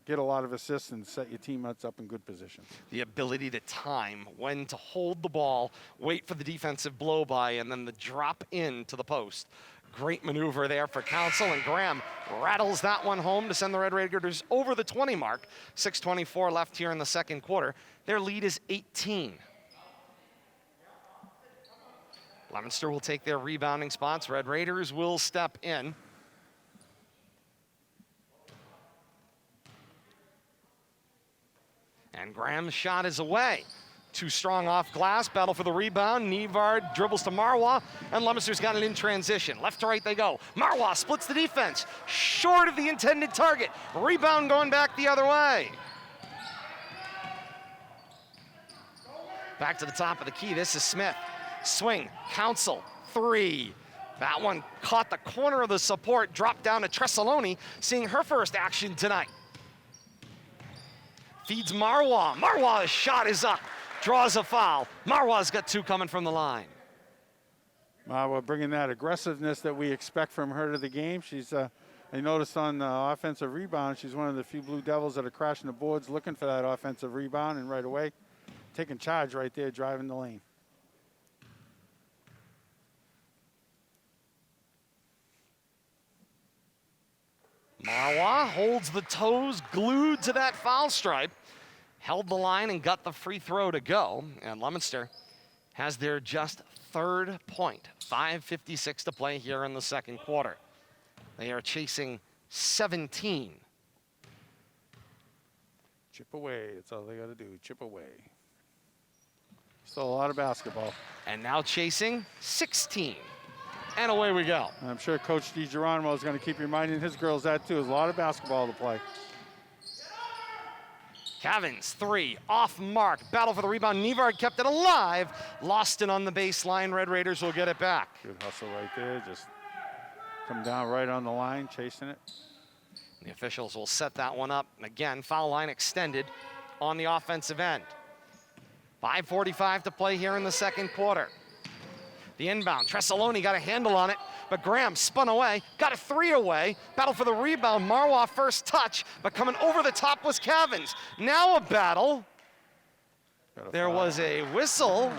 get a lot of assists and set your teammates up in good position. The ability to time when to hold the ball, wait for the defensive blow-by, and then the drop in to the post. Great maneuver there for Council, and Graham rattles that one home to send the Red Raiders over the 20 mark. 6:24 left here in the second quarter. Their lead is 18. Leominster will take their rebounding spots. Red Raiders will step in. And Graham's shot is away. Too strong off glass, battle for the rebound. Nevard dribbles to Marwa, and Leominster's got it in transition. Left to right they go. Marwa splits the defense, short of the intended target. Rebound going back the other way. Back to the top of the key, this is Smith. Swing, Council, 3. That one caught the corner of the support, dropped down to Tresaloni, seeing her first action tonight. Feeds Marwa. Marwa's shot is up. Draws a foul. Marwa's got 2 coming from the line. Marwa bringing that aggressiveness that we expect from her to the game. She's, I noticed on the offensive rebound, she's one of the few Blue Devils that are crashing the boards, looking for that offensive rebound, and right away, taking charge right there, driving the lane. Marwa holds the toes glued to that foul stripe. Held the line and got the free throw to go. And Leominster has their just 3rd point. 5:56 to play here in the second quarter. They are chasing 17. Chip away, that's all they got to do, chip away. Still a lot of basketball. And now chasing 16. And away we go. And I'm sure Coach DiGeronimo is going to keep reminding his girls that too. There's a lot of basketball to play. Cavins, 3, off mark. Battle for the rebound. Nevard kept it alive. Lost it on the baseline. Red Raiders will get it back. Good hustle right there. Just come down right on the line, chasing it. The officials will set that one up. Again, foul line extended on the offensive end. 5:45 to play here in the second quarter. The inbound. Tresaloni got a handle on it, but Graham spun away, got a 3 away. Battle for the rebound. Marwa first touch, but coming over the top was Cavins. Now a battle. There was a whistle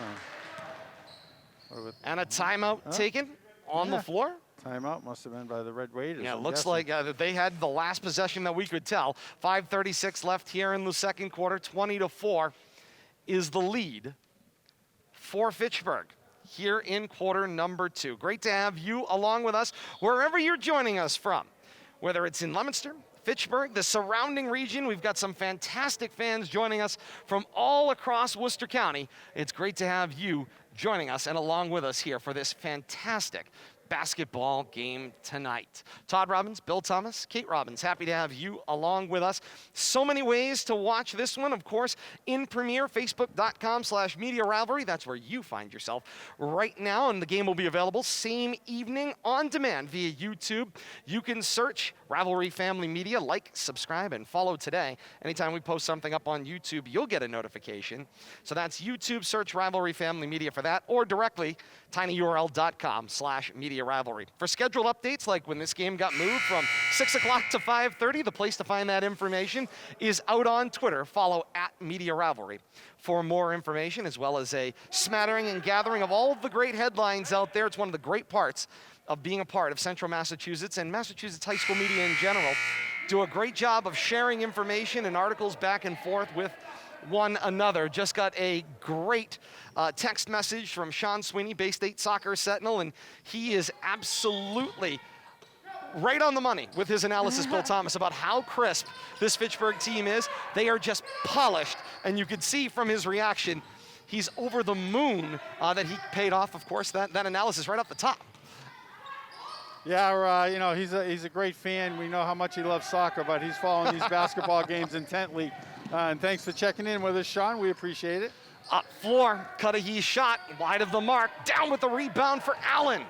and a timeout taken on the floor. Timeout must have been by the Red Raiders. Yeah, it I'm looks guessing. like they had the last possession that we could tell. 5:36 left here in the second quarter. 20-4 is the lead for Fitchburg here in quarter number 2. Great to have you along with us wherever you're joining us from, whether it's in Leominster, Fitchburg, the surrounding region. We've got some fantastic fans joining us from all across Worcester County. It's great to have you joining us and along with us here for this fantastic basketball game tonight. Todd Robbins, Bill Thomas, Kate Robbins, happy to have you along with us. So many ways to watch this one, of course, in Premiere, facebook.com/Media Rivalry. That's where you find yourself right now, and the game will be available same evening on demand via YouTube. You can search Rivalry Family Media, like, subscribe, and follow today. Anytime we post something up on YouTube, you'll get a notification. So that's YouTube, search Rivalry Family Media for that, or directly tinyurl.com/Media Rivalry. For scheduled updates, like when this game got moved from 6 o'clock to 5:30, the place to find that information is out on Twitter. Follow @Media Rivalry for more information, as well as a smattering and gathering of all of the great headlines out there. It's one of the great parts of being a part of Central Massachusetts and Massachusetts high school media in general. Do a great job of sharing information and articles back and forth with one another. Just got a great text message from Sean Sweeney, Bay State Soccer Sentinel, and he is absolutely right on the money with his analysis, Bill Thomas, about how crisp this Fitchburg team is. They are just polished, and you can see from his reaction, he's over the moon that he paid off, of course, that analysis right off the top. Yeah, you know, he's a great fan. We know how much he loves soccer, but he's following these basketball games intently. And thanks for checking in with us, Sean. We appreciate it. Up floor, Cudahy's shot, wide of the mark, down with the rebound for Allen.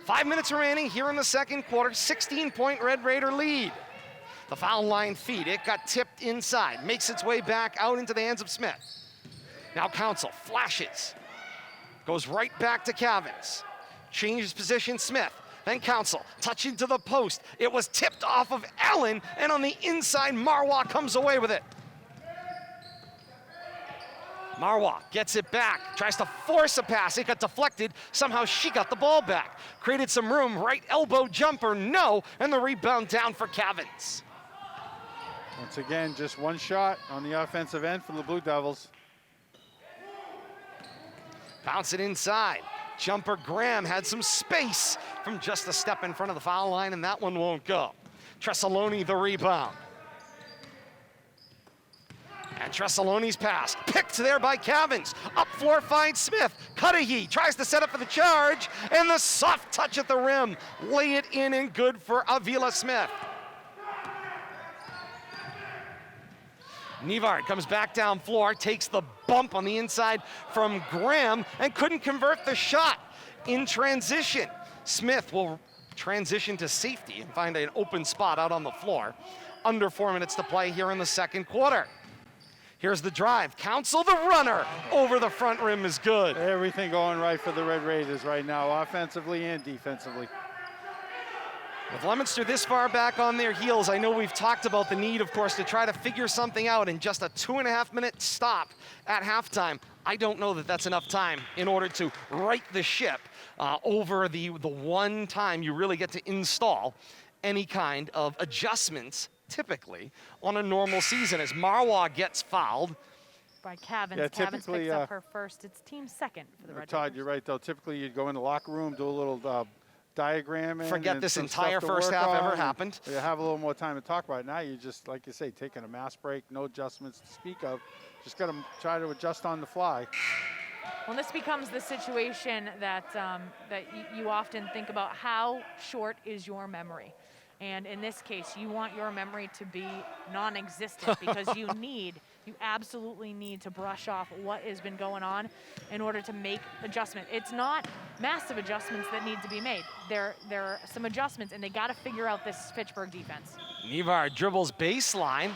5 minutes remaining here in the second quarter, 16-point Red Raider lead. The foul line feed, it got tipped inside, makes its way back out into the hands of Smith. Now Council flashes, goes right back to Cavins. Changes position, Smith, then Council, touching to the post. It was tipped off of Allen, and on the inside, Marwa comes away with it. Marwa gets it back, tries to force a pass. It got deflected. Somehow she got the ball back. Created some room, right elbow jumper, no, and the rebound down for Cavins. Once again, just one shot on the offensive end for the Blue Devils. Bounce it inside. Jumper Graham had some space from just a step in front of the foul line, and that one won't go. Tresaloni the rebound. And Tressaloni's pass, picked there by Cavins. Up floor finds Smith. Cudahy tries to set up for the charge, and the soft touch at the rim. Lay it in and good for Avila Smith. Nevard comes back down floor, takes the bump on the inside from Graham, and couldn't convert the shot in transition. Smith will transition to safety and find an open spot out on the floor. Under 4 minutes to play here in the second quarter. Here's the drive. Council, the runner, over the front rim is good. Everything going right for the Red Raiders right now, offensively and defensively. With Leominster this far back on their heels, I know we've talked about the need, of course, to try to figure something out in just a 2.5-minute stop at halftime. I don't know that that's enough time in order to right the ship over the one time you really get to install any kind of adjustments, typically, on a normal season. As Marwa gets fouled. By Cavins. Yeah, Cavins picks up her first. It's team second for the Red Todd, Raiders. you're right, though. Typically, you'd go in the locker room, do a little diagramming. Forget and this some entire stuff to first work half ever on, happened. You have a little more time to talk about it. Now you just, like you say, taking a mass break, no adjustments to speak of. Just got to try to adjust on the fly. Well, this becomes the situation that you often think about. How short is your memory? And in this case, you want your memory to be non-existent because you absolutely need to brush off what has been going on in order to make adjustment. It's not massive adjustments that need to be made. There are some adjustments, and they got to figure out this Fitchburg defense. Nevard dribbles baseline.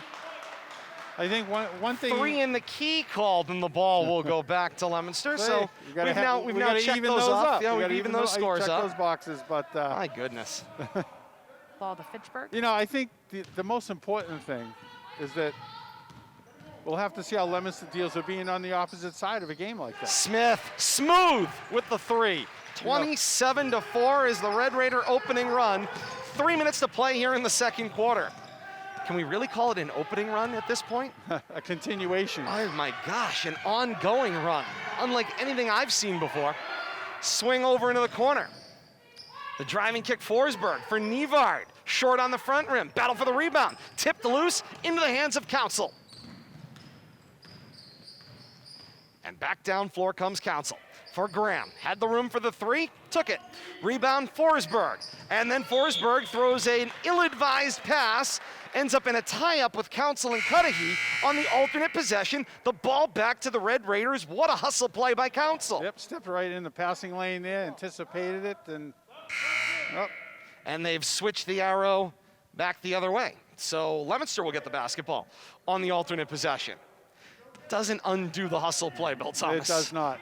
I think one thing. 3 in the key called, and the ball will go back to Leominster. So we've now checked those up. Yeah, we've evened those scores up. Those boxes, but my goodness. Ball to Fitchburg. You know, I think the most important thing is that we'll have to see how Leominster deals with being on the opposite side of a game like that. Smith, smooth with the 3. 27-4 is the Red Raider opening run. 3 minutes to play here in the second quarter. Can we really call it an opening run at this point? A continuation. Oh my gosh, an ongoing run, unlike anything I've seen before. Swing over into the corner. The driving kick, Forsberg for Nevard. Short on the front rim, battle for the rebound. Tipped loose into the hands of Council. And back down floor comes Council for Graham. Had the room for the 3, took it. Rebound, Forsberg. And then Forsberg throws an ill-advised pass, ends up in a tie-up with Council and Cudahy on the alternate possession. The ball back to the Red Raiders. What a hustle play by Council. Yep, stepped right in the passing lane there, anticipated it, and And they've switched the arrow back the other way. So Leominster will get the basketball on the alternate possession. Doesn't undo the hustle play, Bill Thomas. It does not.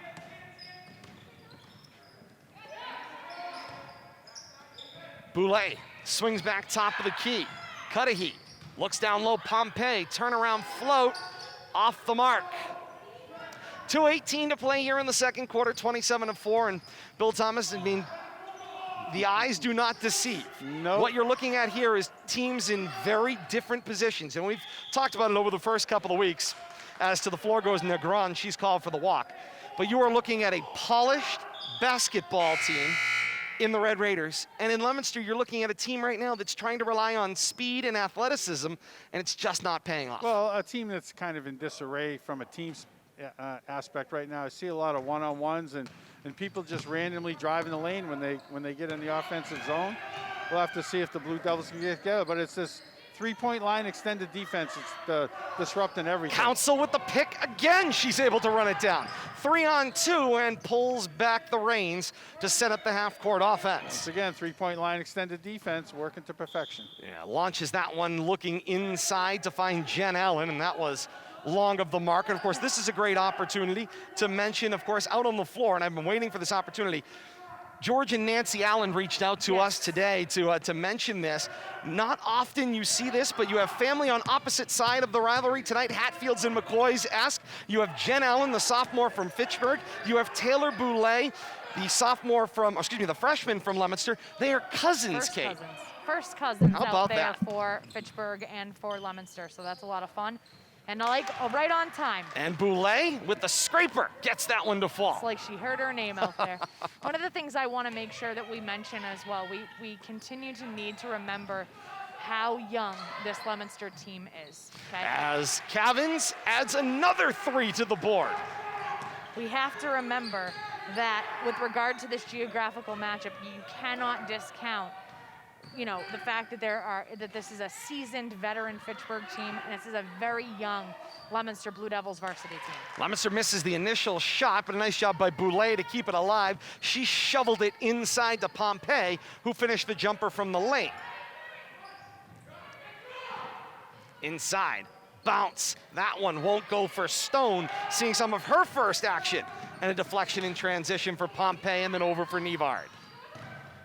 Boulay swings back top of the key. Cudahy looks down low, Pompey, turnaround float, off the mark. 2:18 to play here in the second quarter, 27-4, and Bill Thomas, I mean, the eyes do not deceive. Nope. What you're looking at here is teams in very different positions, and we've talked about it over the first couple of weeks. As to the floor goes Negron, she's called for the walk. But you are looking at a polished basketball team in the Red Raiders. And in Leominster, you're looking at a team right now that's trying to rely on speed and athleticism, and it's just not paying off. Well, a team that's kind of in disarray from a team's aspect right now. I see a lot of one-on-ones and people just randomly driving the lane when they get in the offensive zone. We'll have to see if the Blue Devils can get together, but it's this three-point line extended defense. It's disrupting everything. Council with the pick again. She's able to run it down. 3-on-2 and pulls back the reins to set up the half-court offense. Once again, three-point line extended defense working to perfection. Yeah, launches that one looking inside to find Jen Allen, and that was long of the mark. And of course, this is a great opportunity to mention, of course, out on the floor, and I've been waiting for this opportunity. George and Nancy Allen reached out to us today to mention this. Not often you see this, but you have family on opposite side of the rivalry tonight. Hatfields and McCoys ask. You have Jen Allen, the sophomore from Fitchburg. You have Taylor Boulay, the freshman from Leominster. They are cousins, Kate. First cousins How out about there that? for Fitchburg and for Leominster, so that's a lot of fun. And right on time. And Boulay with the scraper gets that one to fall. It's like she heard her name out there. One of the things I want to make sure that we mention as well, we continue to need to remember how young this Leominster team is. Okay? As Cavins adds another 3 to the board. We have to remember that with regard to this geographical matchup, you cannot discount, you know, the fact that this is a seasoned veteran Fitchburg team, and this is a very young Leominster Blue Devils varsity team. Leominster misses the initial shot, but a nice job by Boulay to keep it alive. She shoveled it inside to Pompey, who finished the jumper from the lane. Inside, bounce. That one won't go for Stone, seeing some of her first action. And a deflection in transition for Pompey, and then over for Nivard.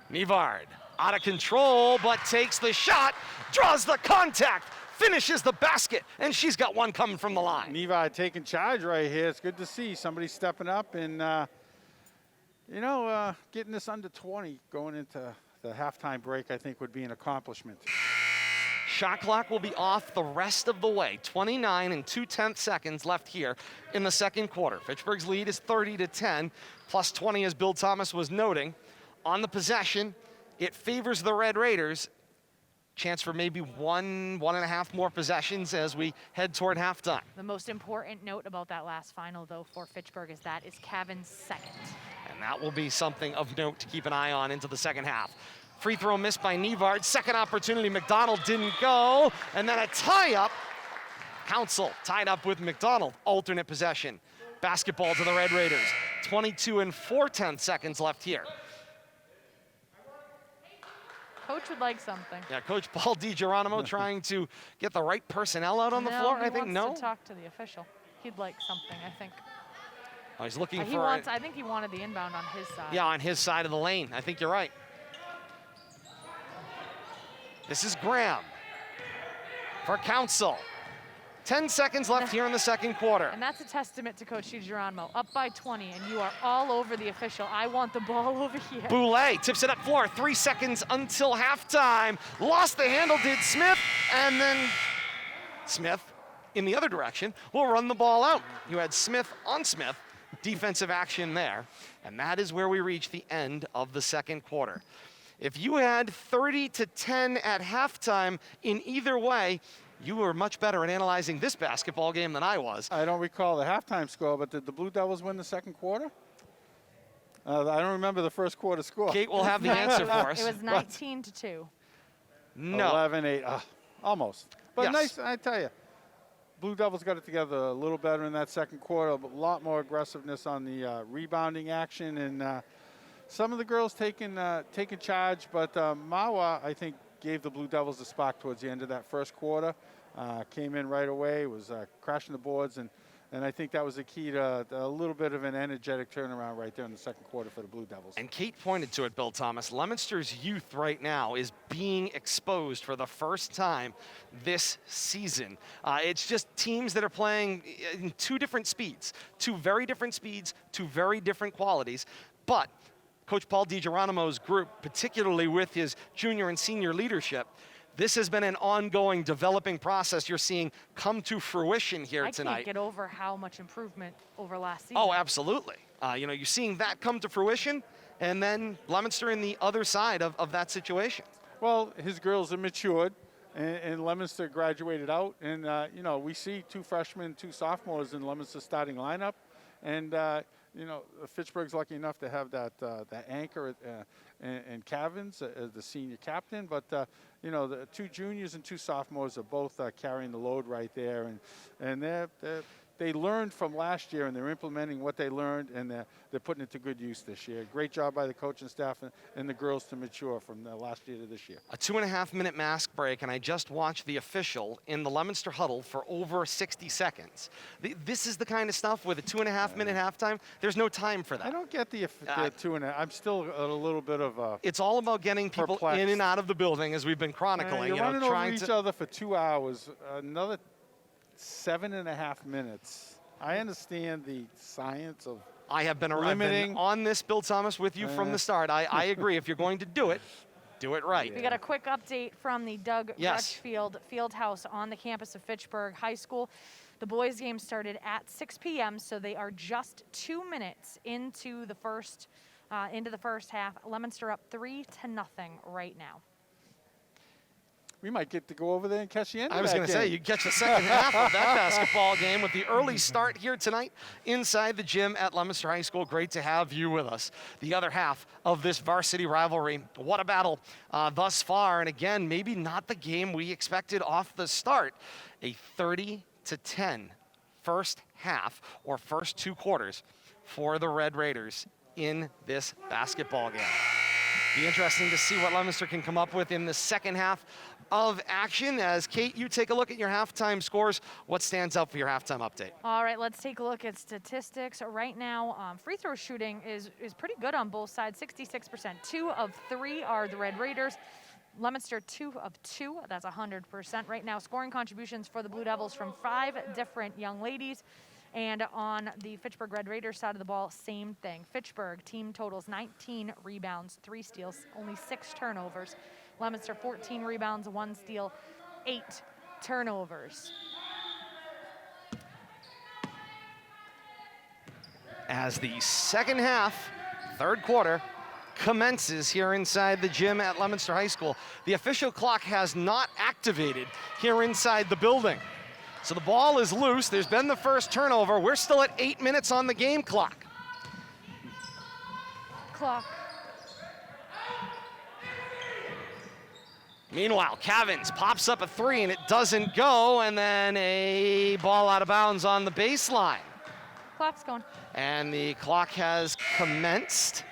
Nivard, out of control, but takes the shot, draws the contact, finishes the basket, and she's got one coming from the line. Neva taking charge right here. It's good to see somebody stepping up and, getting this under 20 going into the halftime break, I think, would be an accomplishment. Shot clock will be off the rest of the way. 29 and 2/10 seconds left here in the second quarter. Fitchburg's lead is 30-10, plus 20 as Bill Thomas was noting. On the possession, it favors the Red Raiders. Chance for maybe one and a half more possessions as we head toward halftime. The most important note about that last final, though, for Fitchburg is that is Cavan's second. And that will be something of note to keep an eye on into the second half. Free throw missed by Nivard. Second opportunity, McDonald didn't go. And then a tie-up. Council tied up with McDonald. Alternate possession. Basketball to the Red Raiders. 22 and 4/10 seconds left here. Coach would like something. Yeah, Coach Paul DiGeronimo trying to get the right personnel out on the floor. I think he no. wants to talk to the official. He'd like something, I think. Oh, he's looking He for. wants. I think he wanted the inbound on his side. Yeah, on his side of the lane. I think you're right. This is Graham for Council. 10 seconds left here in the second quarter. And that's a testament to Coach DiGeronimo. Up by 20, and you are all over the official. I want the ball over here. Boulay tips it up floor. 3 seconds until halftime. Lost the handle, did Smith, and then Smith in the other direction will run the ball out. You had Smith on Smith. Defensive action there. And that is where we reach the end of the second quarter. If you had 30-10 at halftime in either way, you were much better at analyzing this basketball game than I was. I don't recall the halftime score, but did the Blue Devils win the second quarter? I don't remember the first quarter score. Kate will have the answer for us. It was 19-2. No. 11-8, almost. But Yes. nice, I tell you. Blue Devils got it together a little better in that second quarter, a lot more aggressiveness on the rebounding action, and some of the girls taking charge, but Mawa, I think, gave the Blue Devils a spark towards the end of that first quarter. Came in right away, was crashing the boards, and I think that was the key to a little bit of an energetic turnaround right there in the second quarter for the Blue Devils. And Kate pointed to it, Bill Thomas. Leominster's youth right now is being exposed for the first time this season. It's just teams that are playing in two different speeds, two very different speeds, two very different qualities, but Coach Paul DiGeronimo's group, particularly with his junior and senior leadership, this has been an ongoing developing process you're seeing come to fruition here tonight. I can't get over how much improvement over last season. Oh, absolutely. You're seeing that come to fruition, and then Leominster in the other side of that situation. Well, his girls have matured, and Leominster graduated out, and we see 2 freshmen, 2 sophomores in Leominster's starting lineup, and Fitchburg's lucky enough to have that anchor and Cavins as the senior captain, but the 2 juniors and 2 sophomores are both carrying the load right there, and they learned from last year, and they're implementing what they learned, and they're putting it to good use this year. Great job by the coaching staff and the girls to mature from the last year to this year. A 2.5-minute mask break, and I just watched the official in the Leominster huddle for over 60 seconds. This is the kind of stuff with a 2.5-minute halftime. There's no time for that. I don't get the 2.5. I'm still a little bit of It's all about getting people perplexed. in and out of the building, as we've been chronicling. You're running over trying each to. other for 2 hours. Another 7.5 minutes. I understand the science of I have been limiting. on this, Bill Thomas, with you from the start. I agree. If you're going to do it right. We got a quick update from the Doug Yes. Rutschfield Fieldhouse on the campus of Fitchburg High School. The boys' game started at 6 p.m., so they are just 2 minutes into the first half. Leominster up 3-0 right now. we might get to go over there and catch the end I of was that going to say, game. you catch the second half of that basketball game with the early start here tonight inside the gym at Leominster High School. Great to have you with us. The other half of this varsity rivalry. What a battle thus far. And again, maybe not the game we expected off the start. A 30-10 first half or first 2 quarters for the Red Raiders in this basketball game. Be interesting to see what Leominster can come up with in the second half of action. As Kate, you take a look at your halftime scores. What stands out for your halftime update? All right, let's take a look at statistics. Right now, free throw shooting is pretty good on both sides, 66%. 2 of 3 are the Red Raiders. Leominster 2 of 2, that's 100% right now. Scoring contributions for the Blue Devils from 5 different young ladies. And on the Fitchburg Red Raiders side of the ball, same thing. Fitchburg team totals 19 rebounds, 3 steals, only 6 turnovers. Leominster 14 rebounds, 1 steal, 8 turnovers. As the second half, third quarter, commences here inside the gym at Leominster High School. The official clock has not activated here inside the building. So the ball is loose. There's been the first turnover. We're still at 8 minutes on the game clock. Meanwhile, Cavins pops up a 3 and it doesn't go, and then a ball out of bounds on the baseline. Clock's going. And the clock has commenced.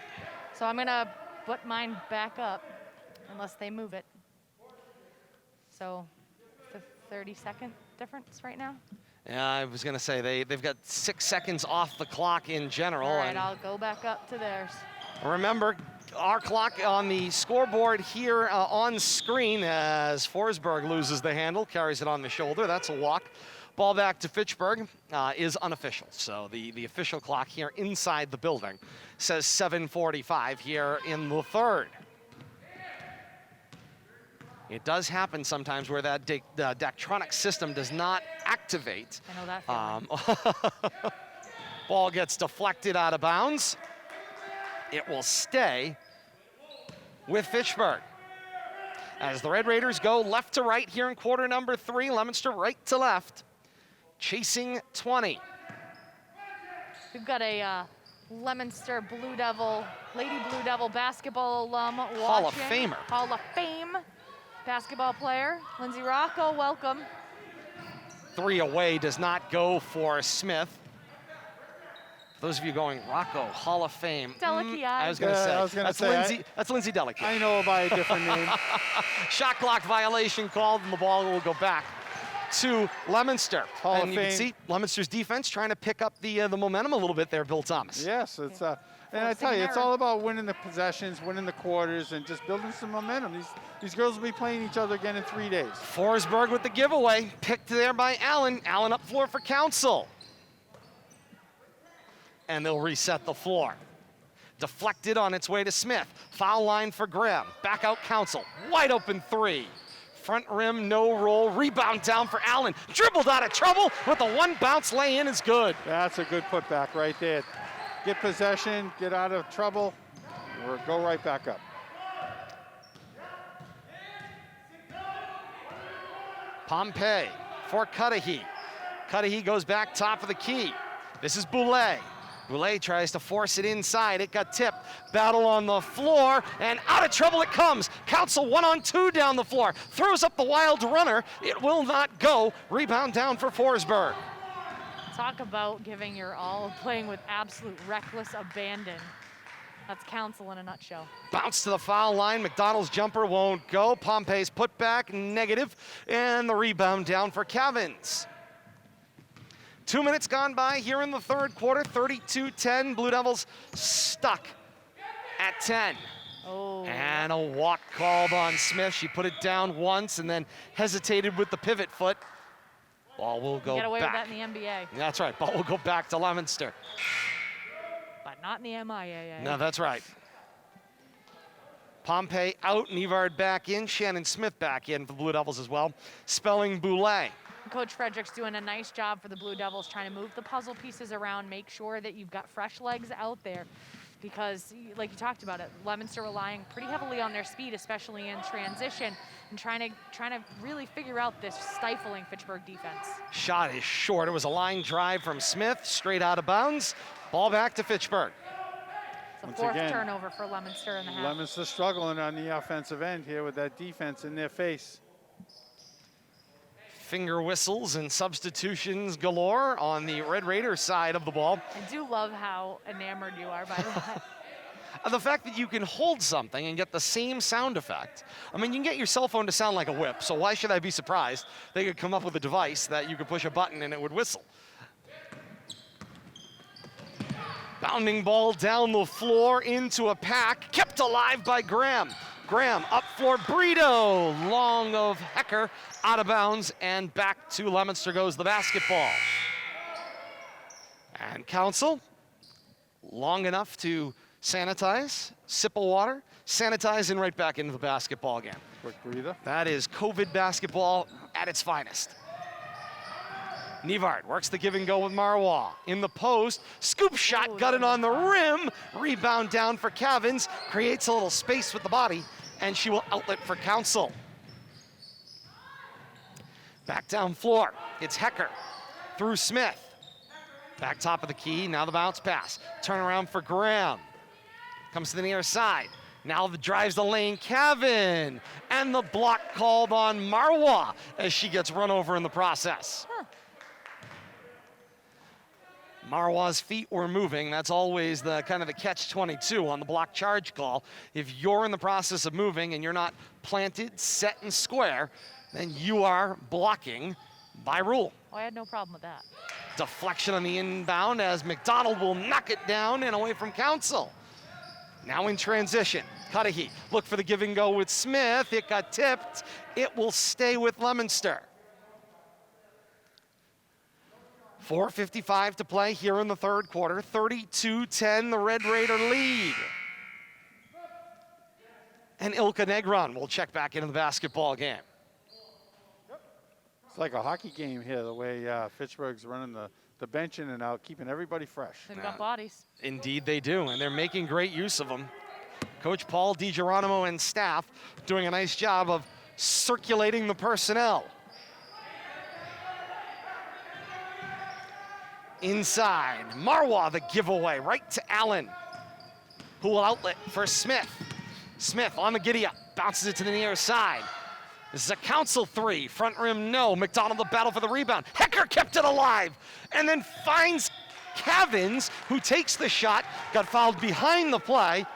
So I'm gonna put mine back up unless they move it. So the 30-second difference right now. Yeah, I was gonna say they've got 6 seconds off the clock in general. All right, and I'll go back up to theirs. remember, our clock on the scoreboard here on screen as Forsberg loses the handle, carries it on the shoulder. That's a walk. Ball back to Fitchburg is unofficial. So the official clock here inside the building says 7:45 here in the third. It does happen sometimes where that Daktronic system does not activate. I know that feeling. Ball gets deflected out of bounds. It will stay with Fitchburg. As the Red Raiders go left to right here in quarter number 3, Leominster right to left, chasing 20. We've got a Leominster Lady Blue Devil basketball alum watching. Hall of Famer. Hall of Fame basketball player. Lindsay Rocco, welcome. 3 away does not go for Smith. Those of you going, Rocco, Hall of Fame. Delicky I was going to say, that's Lindsay Delicky. I know by a different name. Shot clock violation called, and the ball will go back to Leominster. Hall of and you can Fame. see Leominster's defense trying to pick up the momentum a little bit there, Bill Thomas. Yes, it's and I tell you, it's all about winning the possessions, winning the quarters, and just building some momentum. These girls will be playing each other again in 3 days. Forsberg with the giveaway, picked there by Allen. Allen up floor for Council. And they'll reset the floor. Deflected on its way to Smith. Foul line for Graham. Back out Council. Wide open 3. Front rim, no roll. Rebound down for Allen. Dribbled out of trouble with a 1 bounce lay in is good. That's a good putback right there. Get possession, get out of trouble, or go right back up. Pompey for Cudahy. Cudahy goes back top of the key. This is Boulay. Boulay tries to force it inside. It got tipped. Battle on the floor, and out of trouble it comes. Council 1-on-2 down the floor. Throws up the wild runner. It will not go. Rebound down for Forsberg. Talk about giving your all, playing with absolute reckless abandon. That's Council in a nutshell. Bounce to the foul line. McDonald's jumper won't go. Pompey's putback negative, and the rebound down for Cavins. 2 minutes gone by here in the third quarter, 32-10. Blue Devils stuck at 10. Oh. And a walk called on Smith. She put it down once and then hesitated with the pivot foot. Ball will go Get away back. with that in the NBA. That's right. Ball will go back to Leominster. But not in the MIAA. No, that's right. Pompey out, Nevard back in, Shannon Smith back in for the Blue Devils as well. Spelling Boulay. Coach Frederick's doing a nice job for the Blue Devils, trying to move the puzzle pieces around, make sure that you've got fresh legs out there. because, like you talked about it, Leominster relying pretty heavily on their speed, especially in transition, and trying to really figure out this stifling Fitchburg defense. Shot is short. It was a line drive from Smith, straight out of bounds. Ball back to Fitchburg. It's the fourth turnover for Leominster in the half. Leominster struggling on the offensive end here with that defense in their face. Finger whistles and substitutions galore on the Red Raiders side of the ball. I do love how enamored you are by that. The fact that you can hold something and get the same sound effect. I mean, you can get your cell phone to sound like a whip, so why should I be surprised they could come up with a device that you could push a button and it would whistle? Bounding ball down the floor into a pack, kept alive by Graham. Graham up for Brito, long of Hecker, out of bounds, and back to Leominster goes the basketball. And Council, long enough to sanitize, sip of water, sanitize, and right back into the basketball again. Quick breather. That is COVID basketball at its finest. Nevard works the give and go with Marois. In the post, scoop shot, got it on the rim. Rebound down for Cavins, creates a little space with the body, and she will outlet for Council. Back down floor, it's Hecker through Smith. Back top of the key, now the bounce pass. Turnaround for Graham. Comes to the near side. Now the drives the lane, Cavin. And the block called on Marois as she gets run over in the process. Marois' feet were moving. That's always the kind of the catch-22 on the block charge call. If you're in the process of moving and you're not planted, set, and square, then you are blocking by rule. Oh, I had no problem with that. Deflection on the inbound as McDonald will knock it down and away from Council. Now in transition, Cudahy, look for the give and go with Smith. It got tipped. It will stay with Leominster. 4:55 to play here in the third quarter. 32-10, the Red Raider lead. And Ilka Negron will check back into the basketball game. It's like a hockey game here, the way Fitchburg's running the bench in and out, keeping everybody fresh. They've got bodies. Indeed they do, and they're making great use of them. Coach Paul DiGeronimo and staff doing a nice job of circulating the personnel. Inside, Marois the giveaway, right to Allen, who will outlet for Smith. Smith on the giddy up, bounces it to the near side. This is a Council three, front rim no. McDonald the battle for the rebound. Hecker kept it alive, and then finds Cavins, who takes the shot, got fouled behind the play.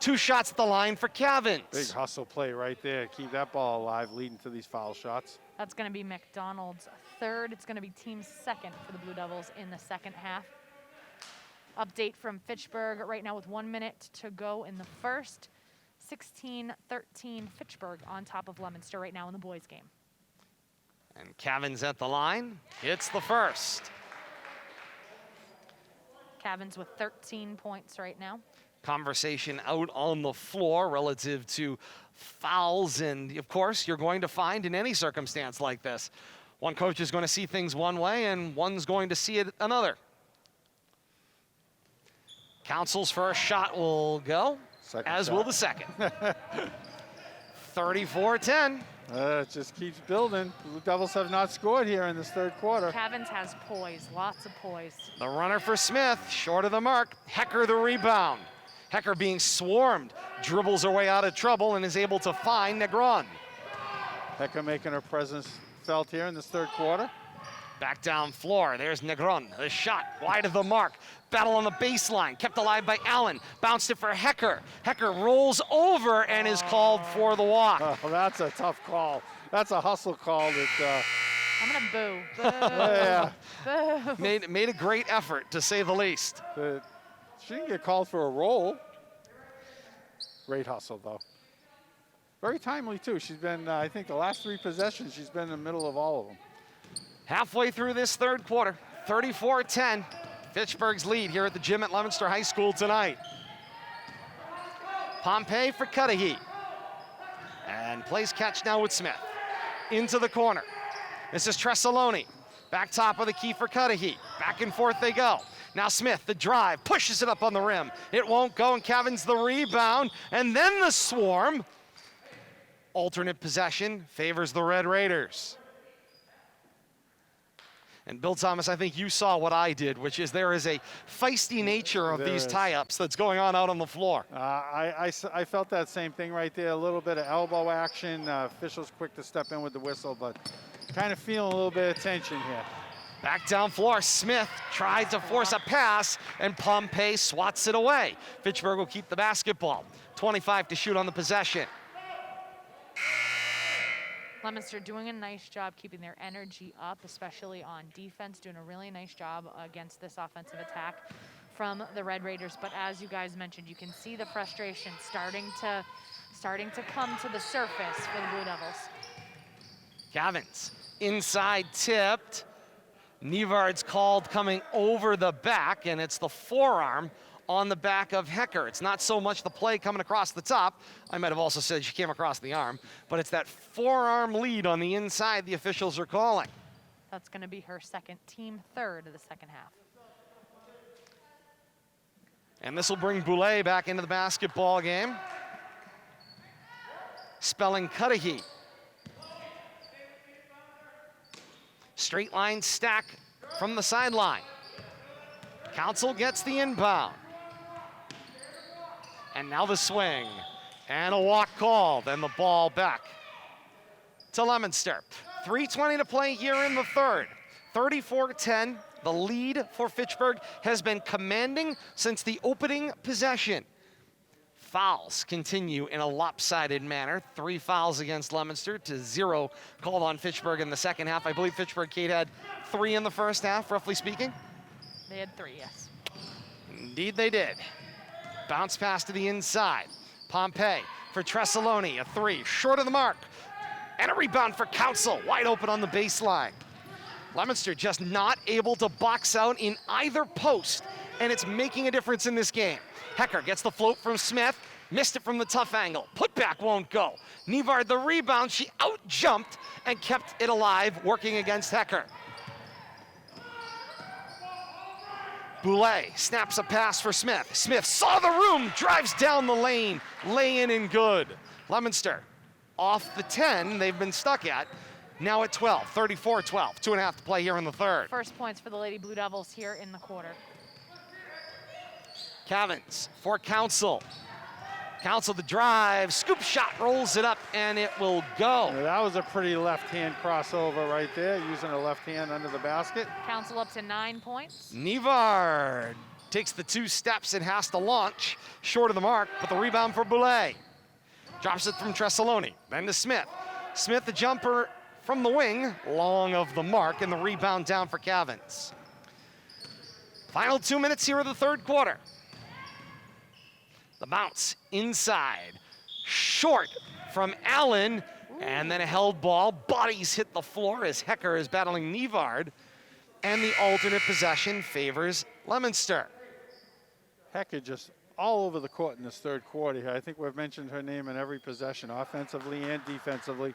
2 shots at the line for Cavins. Big hustle play right there. Keep that ball alive, leading to these foul shots. That's going to be McDonald's third. It's going to be team second for the Blue Devils in the second half. Update from Fitchburg right now with 1 minute to go in the first. 16-13 Fitchburg on top of Leominster right now in the boys game. And Cavins at the line, hits the first. Cavins with 13 points right now. Conversation out on the floor relative to fouls, and of course you're going to find in any circumstance like this, one coach is going to see things one way and one's going to see it another. Council's first shot will go, will the second. 34-10. It just keeps building. The Blue Devils have not scored here in this third quarter. Cavins has poise, lots of poise. The runner for Smith, short of the mark. Hecker the rebound. Hecker being swarmed, dribbles her way out of trouble and is able to find Negron. Hecker making her presence felt here in this third quarter. Back down floor, there's Negron. The shot wide of the mark. Battle on the baseline, kept alive by Allen. Bounced it for Hecker. Hecker rolls over and is called for the walk. Oh, that's a tough call. That's a hustle call that I'm gonna boo. Boo. yeah. Boo. Made a great effort, to say the least. She didn't get called for a roll. Great hustle, though. Very timely, too. She's been, I think the last 3 possessions, she's been in the middle of all of them. Halfway through this third quarter, 34-10. Fitchburg's lead here at the gym at Leominster High School tonight. Pompey for Cudahy. And plays catch now with Smith. Into the corner. This is Tresoloni. Back top of the key for Cudahy. Back and forth they go. Now Smith, the drive, pushes it up on the rim. It won't go, and Cavins the rebound, and then the swarm. Alternate possession favors the Red Raiders. And Bill Thomas, I think you saw what I did, which is there is a feisty nature of these tie-ups that's going on out on the floor. I felt that same thing right there, a little bit of elbow action. Officials quick to step in with the whistle, but kind of feeling a little bit of tension here. Back down floor, Smith tried to force a pass, and Pompey swats it away. Fitchburg will keep the basketball. 25 to shoot on the possession. Leominster doing a nice job keeping their energy up, especially on defense, doing a really nice job against this offensive attack from the Red Raiders. But as you guys mentioned, you can see the frustration starting to come to the surface for the Blue Devils. Cavins inside tipped. Nevard's called coming over the back, and it's the forearm on the back of Hecker. It's not so much the play coming across the top. I might have also said she came across the arm, but it's that forearm lead on the inside the officials are calling. That's going to be her second, team third of the second half. And this will bring Boulay back into the basketball game. Spelling Cudahy. Straight line stack from the sideline. Council gets the inbound. And now the swing. And a walk called, and the ball back to Leominster. 3:20 to play here in the third. 34-10. The lead for Fitchburg has been commanding since the opening possession. Fouls continue in a lopsided manner. 3 fouls against Leominster to 0 called on Fitchburg in the second half. I believe Fitchburg, Kate, had 3 in the first half, roughly speaking. They had 3, yes. Indeed they did. Bounce pass to the inside. Pompey for Tressaloni, a 3, short of the mark. And a rebound for Council, wide open on the baseline. Leominster just not able to box out in either post, and it's making a difference in this game. Hecker gets the float from Smith, missed it from the tough angle. Putback won't go. Nevard the rebound, she out-jumped and kept it alive, working against Hecker. Boulay snaps a pass for Smith. Smith saw the room, drives down the lane, lay in and good. Leominster off the 10 they've been stuck at, now at 12, 34-12, 2.5 to play here in the third. First points for the Lady Blue Devils here in the quarter. Cavins for Council. Council the drive, scoop shot, rolls it up, and it will go. Yeah, that was a pretty left-hand crossover right there, using a left hand under the basket. Council up to 9 points. Nevard takes the 2 steps and has to launch, short of the mark, but the rebound for Boulay. Drops it from Tressaloni, then to Smith. Smith, the jumper from the wing, long of the mark, and the rebound down for Cavins. Final 2 minutes here of the third quarter. The bounce inside, short from Allen, and then a held ball. Bodies hit the floor as Hecker is battling Nevard, and the alternate possession favors Leominster. Hecker just all over the court in this third quarter here. I think we've mentioned her name in every possession, offensively and defensively.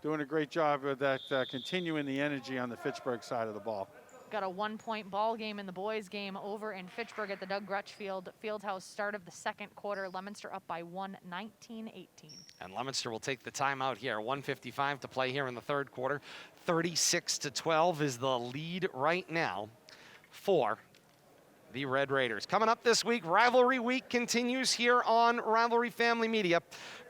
Doing a great job with that, continuing the energy on the Fitchburg side of the ball. Got a 1-point ball game in the boys' game over in Fitchburg at the Doug Grutch Fieldhouse. Start of the second quarter. Leominster up by 1, 19-18. And Leominster will take the timeout here. 1:55 to play here in the third quarter. 36-12 is the lead right now for the Red Raiders. Coming up this week, Rivalry Week continues here on Rivalry Family Media.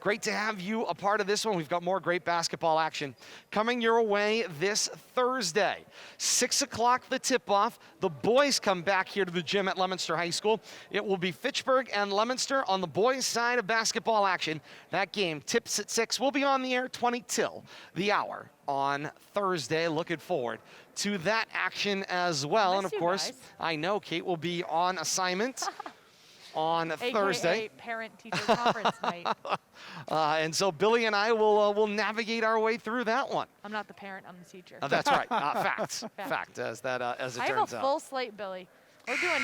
Great to have you a part of this one. We've got more great basketball action coming your way this Thursday. 6 o'clock, the tip-off. The boys come back here to the gym at Leominster High School. It will be Fitchburg and Leominster on the boys' side of basketball action. That game tips at 6. We'll be on the air 20 till the hour on Thursday. Looking forward to that action as well. And of course, guys. I know Kate will be on assignment on AKA Thursday. parent-teacher conference night. And so Billy and I will navigate our way through that one. I'm not the parent, I'm the teacher. That's right. Fact, as it I have turns a out. full slate, Billy. We're doing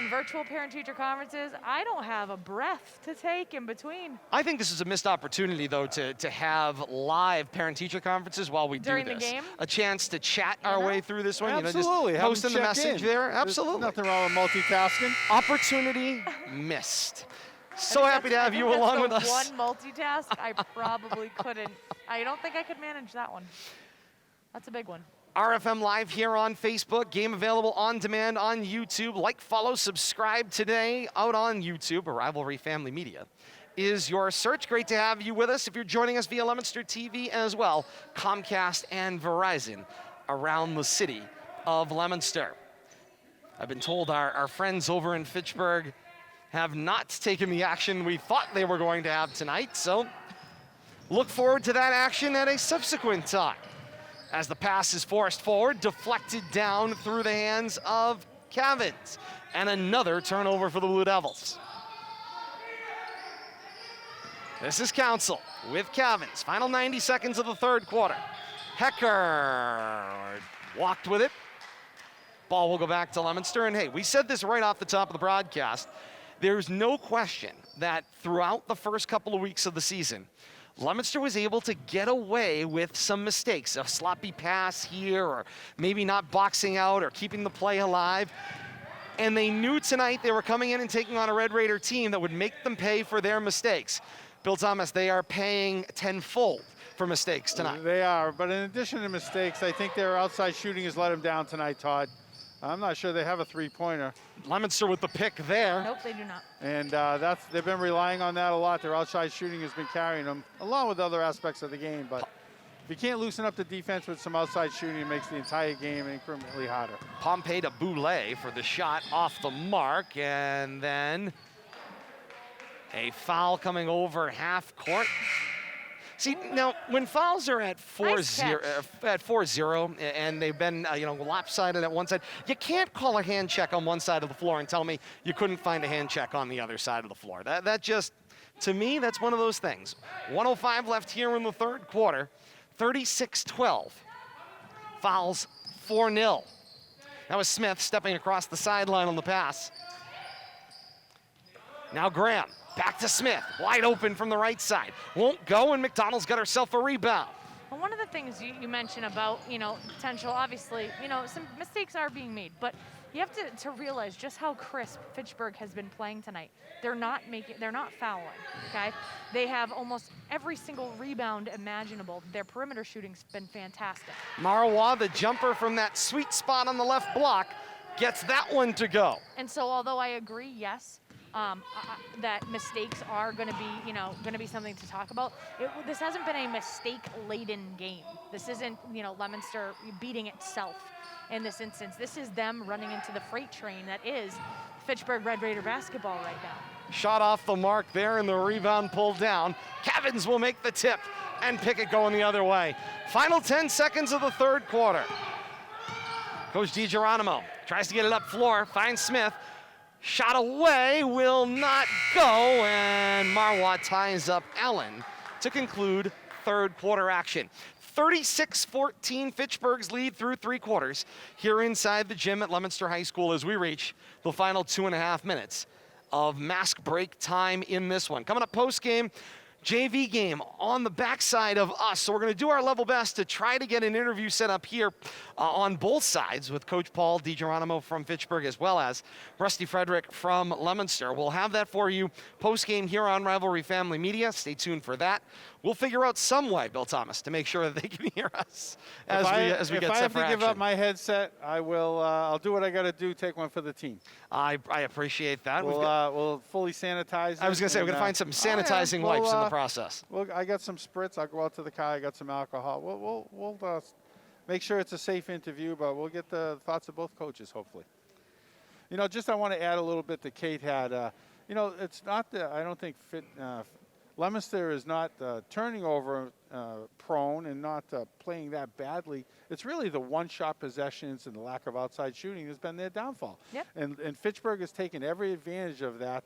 virtual parent-teacher conferences. I don't have a breath to take in between. I think this is a missed opportunity, though, to have live parent-teacher conferences while we During do the this. game? A chance to chat our way through this one. Absolutely. You know, just posting the message there. Absolutely. There's nothing wrong with multitasking. Opportunity missed. So happy to have you along with us. One multitask, I probably couldn't. I don't think I could manage that one. That's a big one. RFM Live here on Facebook. Game available on demand on YouTube. Like, follow, subscribe today out on YouTube. Or Rivalry Family Media is your search. Great to have you with us. If you're joining us via Leominster TV as well, Comcast and Verizon around the city of Leominster. I've been told our friends over in Fitchburg have not taken the action we thought they were going to have tonight, so look forward to that action at a subsequent time. As the pass is forced forward, deflected down through the hands of Cavins. And another turnover for the Blue Devils. This is Council with Cavins. Final 90 seconds of the third quarter. Hecker walked with it. Ball will go back to Leominster. And hey, we said this right off the top of the broadcast. There's no question that throughout the first couple of weeks of the season, Leominster was able to get away with some mistakes, a sloppy pass here, or maybe not boxing out or keeping the play alive. And they knew tonight they were coming in and taking on a Red Raider team that would make them pay for their mistakes. Bill Thomas, they are paying tenfold for mistakes tonight. They are, but in addition to mistakes, I think their outside shooting has let them down tonight, Todd. I'm not sure they have a three-pointer. Leominster with the pick there. Nope, they do not. And they've been relying on that a lot. Their outside shooting has been carrying them, along with other aspects of the game. But if you can't loosen up the defense with some outside shooting, it makes the entire game incrementally harder. Pompey to Boulay for the shot off the mark, and then a foul coming over half court. See, now, when fouls are at 4-0, and they've been, lopsided at one side, you can't call a hand check on one side of the floor and tell me you couldn't find a hand check on the other side of the floor. That just, to me, that's one of those things. 1:05 left here in the third quarter, 36-12. Fouls 4-0. That was Smith stepping across the sideline on the pass. Now Graham. Back to Smith, wide open from the right side. Won't go, and McDonald's got herself a rebound. Well, one of the things you mentioned about, potential, obviously, some mistakes are being made, but you have to realize just how crisp Fitchburg has been playing tonight. They're not fouling, okay? They have almost every single rebound imaginable. Their perimeter shooting's been fantastic. Marwa, the jumper from that sweet spot on the left block, gets that one to go. And so, although I agree, yes, that mistakes are going to be something to talk about. This hasn't been a mistake-laden game. This isn't, Leominster beating itself in this instance. This is them running into the freight train that is Fitchburg Red Raider basketball right now. Shot off the mark there, and the rebound pulled down. Cavins will make the tip and pick it going the other way. Final 10 seconds of the third quarter. Coach DiGeronimo tries to get it up floor, finds Smith. Shot away, will not go, and Marwa ties up Allen to conclude third quarter action. 36-14, Fitchburg's lead through three quarters here inside the gym at Leominster High School as we reach the final 2.5 minutes of mask break time in this one. Coming up post-game, JV game on the backside of us. So we're going to do our level best to try to get an interview set up here on both sides with Coach Paul DiGeronimo from Fitchburg as well as Rusty Frederick from Leominster. We'll have that for you post-game here on Rivalry Family Media. Stay tuned for that. We'll figure out some way, Bill Thomas, to make sure that they can hear us as we get set for action. If I have to give up my headset, I will. I'll do what I got to do. Take one for the team. I appreciate that. We'll fully sanitize it. I was going to say, we're going to find some sanitizing wipes in the process. Well, I got some spritz. I'll go out to the car. I got some alcohol. We'll make sure it's a safe interview, but we'll get the thoughts of both coaches, hopefully. I want to add a little bit that Kate had. It's not that I don't think Leominster is not turning over prone and not playing that badly. It's really the one-shot possessions and the lack of outside shooting has been their downfall. Yep. And Fitchburg has taken every advantage of that.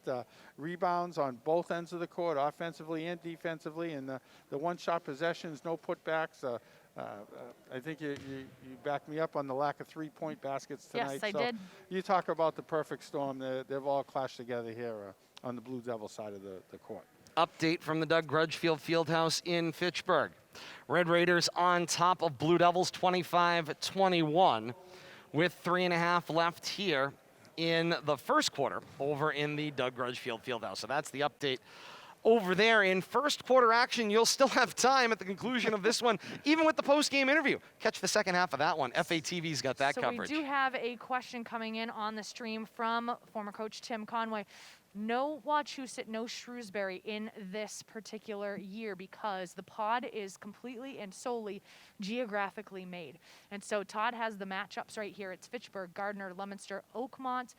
Rebounds on both ends of the court, offensively and defensively, and the one-shot possessions, no putbacks. I think you backed me up on the lack of three-point baskets tonight. Yes, I did. You talk about the perfect storm. They've all clashed together here on the Blue Devil side of the court. Update from the Doug Grudgefield Fieldhouse in Fitchburg. Red Raiders on top of Blue Devils 25-21 with 3.5 left here in the first quarter over in the Doug Grudgefield Fieldhouse. So that's the update over there. In first quarter action, you'll still have time at the conclusion of this one, even with the post-game interview. Catch the second half of that one. FATV's got that coverage. So we do have a question coming in on the stream from former coach Tim Conway. No Wachusett, no Shrewsbury in this particular year because the pod is completely and solely geographically made. And so Todd has the matchups right here. It's Fitchburg, Gardner, Leominster, Oakmont,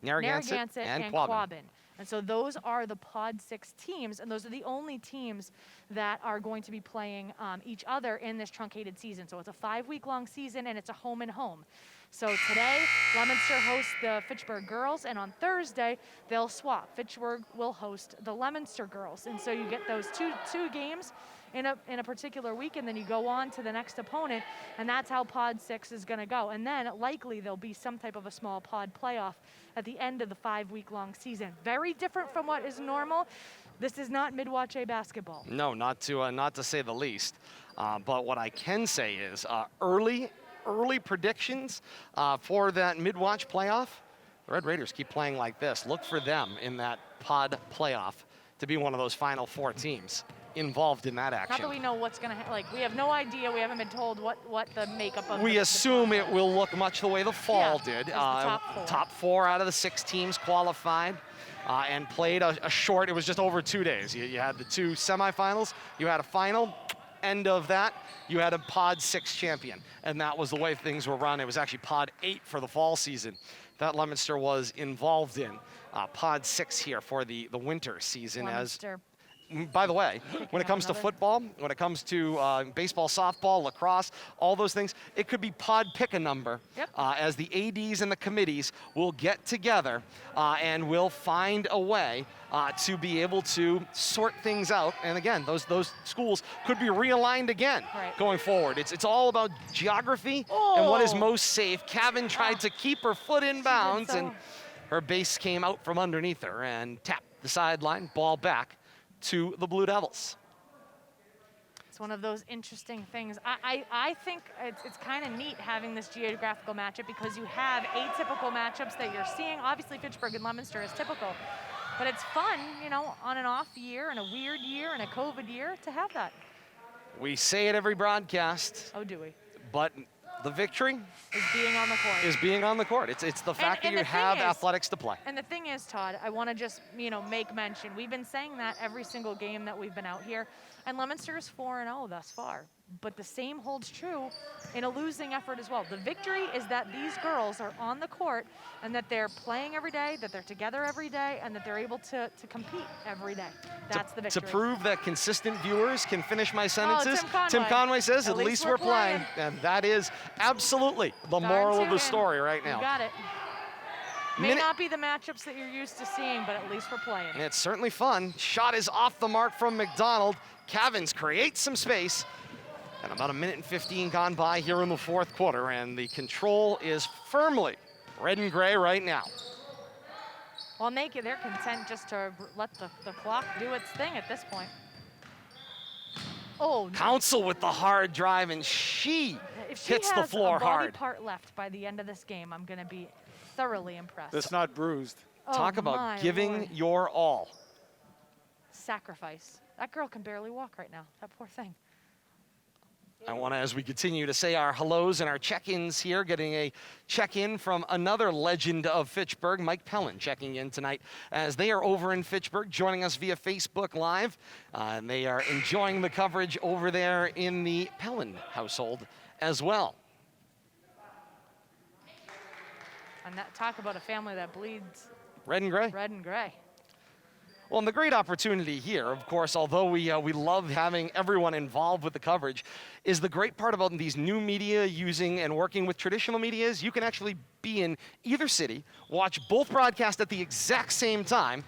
Narragansett, and Quabbin. And so those are the Pod 6 teams, and those are the only teams that are going to be playing each other in this truncated season. So it's a 5-week-long season, and it's a home and home. So today, Leominster hosts the Fitchburg girls, and on Thursday, they'll swap. Fitchburg will host the Leominster girls. And so you get those two games in a particular week, and then you go on to the next opponent, and that's how Pod 6 is going to go. And then likely there'll be some type of a small pod playoff at the end of the 5-week-long season. Very different from what is normal. This is not Midwatch basketball. No, not to say the least. But what I can say is early predictions for that Midwatch playoff. The Red Raiders keep playing like this. Look for them in that pod playoff to be one of those final 4 teams involved in that action. Not that we know what's going to like. We have no idea. We haven't been told what the makeup of. We assume it will look much the way the fall did. The top 4. Top 4 out of the 6 teams qualified and played a short. It was just over 2 days. You had the 2 semifinals. You had a final. End of that, you had a Pod 6 champion, and that was the way things were run. It was actually Pod 8 for the fall season that Leominster was involved in. Pod 6 here for the winter season. Leominster. By the way, when it comes to football, when it comes to baseball, softball, lacrosse, all those things, it could be pod pick a number. Yep. As the ADs and the committees will get together and will find a way to be able to sort things out. And again, those schools could be realigned again going forward. It's all about geography and what is most safe. Cavan tried to keep her foot in bounds, and her base came out from underneath her and tapped the sideline, ball back to the Blue Devils. It's one of those interesting things. I think it's kind of neat having this geographical matchup because you have atypical matchups that you're seeing. Obviously, Fitchburg and Leominster is typical, but it's fun, you know, on an off year and a weird year and a COVID year to have that. We say it every broadcast. Oh, do we? But the victory is being on the court. Is being on the court. It's the fact that you have athletics to play. And the thing is, Todd, I want to just, make mention. We've been saying that every single game that we've been out here. And Leominster is 4-0 thus far. But the same holds true in a losing effort as well. The victory is that these girls are on the court and that they're playing every day, that they're together every day, and that they're able to compete every day. That's the victory. To prove that consistent viewers can finish my sentences, Tim Conway says, at least we're playing. And that is absolutely the moral of the story right now. You got it. May not be the matchups that you're used to seeing, but at least we're playing. And it's certainly fun. Shot is off the mark from McDonald. Cavins creates some space. And about 1:15 gone by here in the fourth quarter, and the control is firmly red and gray right now. Well, they're content just to let the clock do its thing at this point. Oh, Council with the hard drive, and she hits the floor hard. If she has a body part left by the end of this game, I'm going to be thoroughly impressed. It's not bruised. Talk about giving your all. Sacrifice. That girl can barely walk right now. That poor thing. I want to, as we continue to say our hellos and our check-ins here, getting a check-in from another legend of Fitchburg, Mike Pellin, checking in tonight as they are over in Fitchburg, joining us via Facebook Live. And they are enjoying the coverage over there in the Pellin household as well. And talk about a family that bleeds red and gray. Red and gray. Well, and the great opportunity here, of course, although we love having everyone involved with the coverage, is the great part about these new media using and working with traditional media is you can actually be in either city, watch both broadcasts at the exact same time,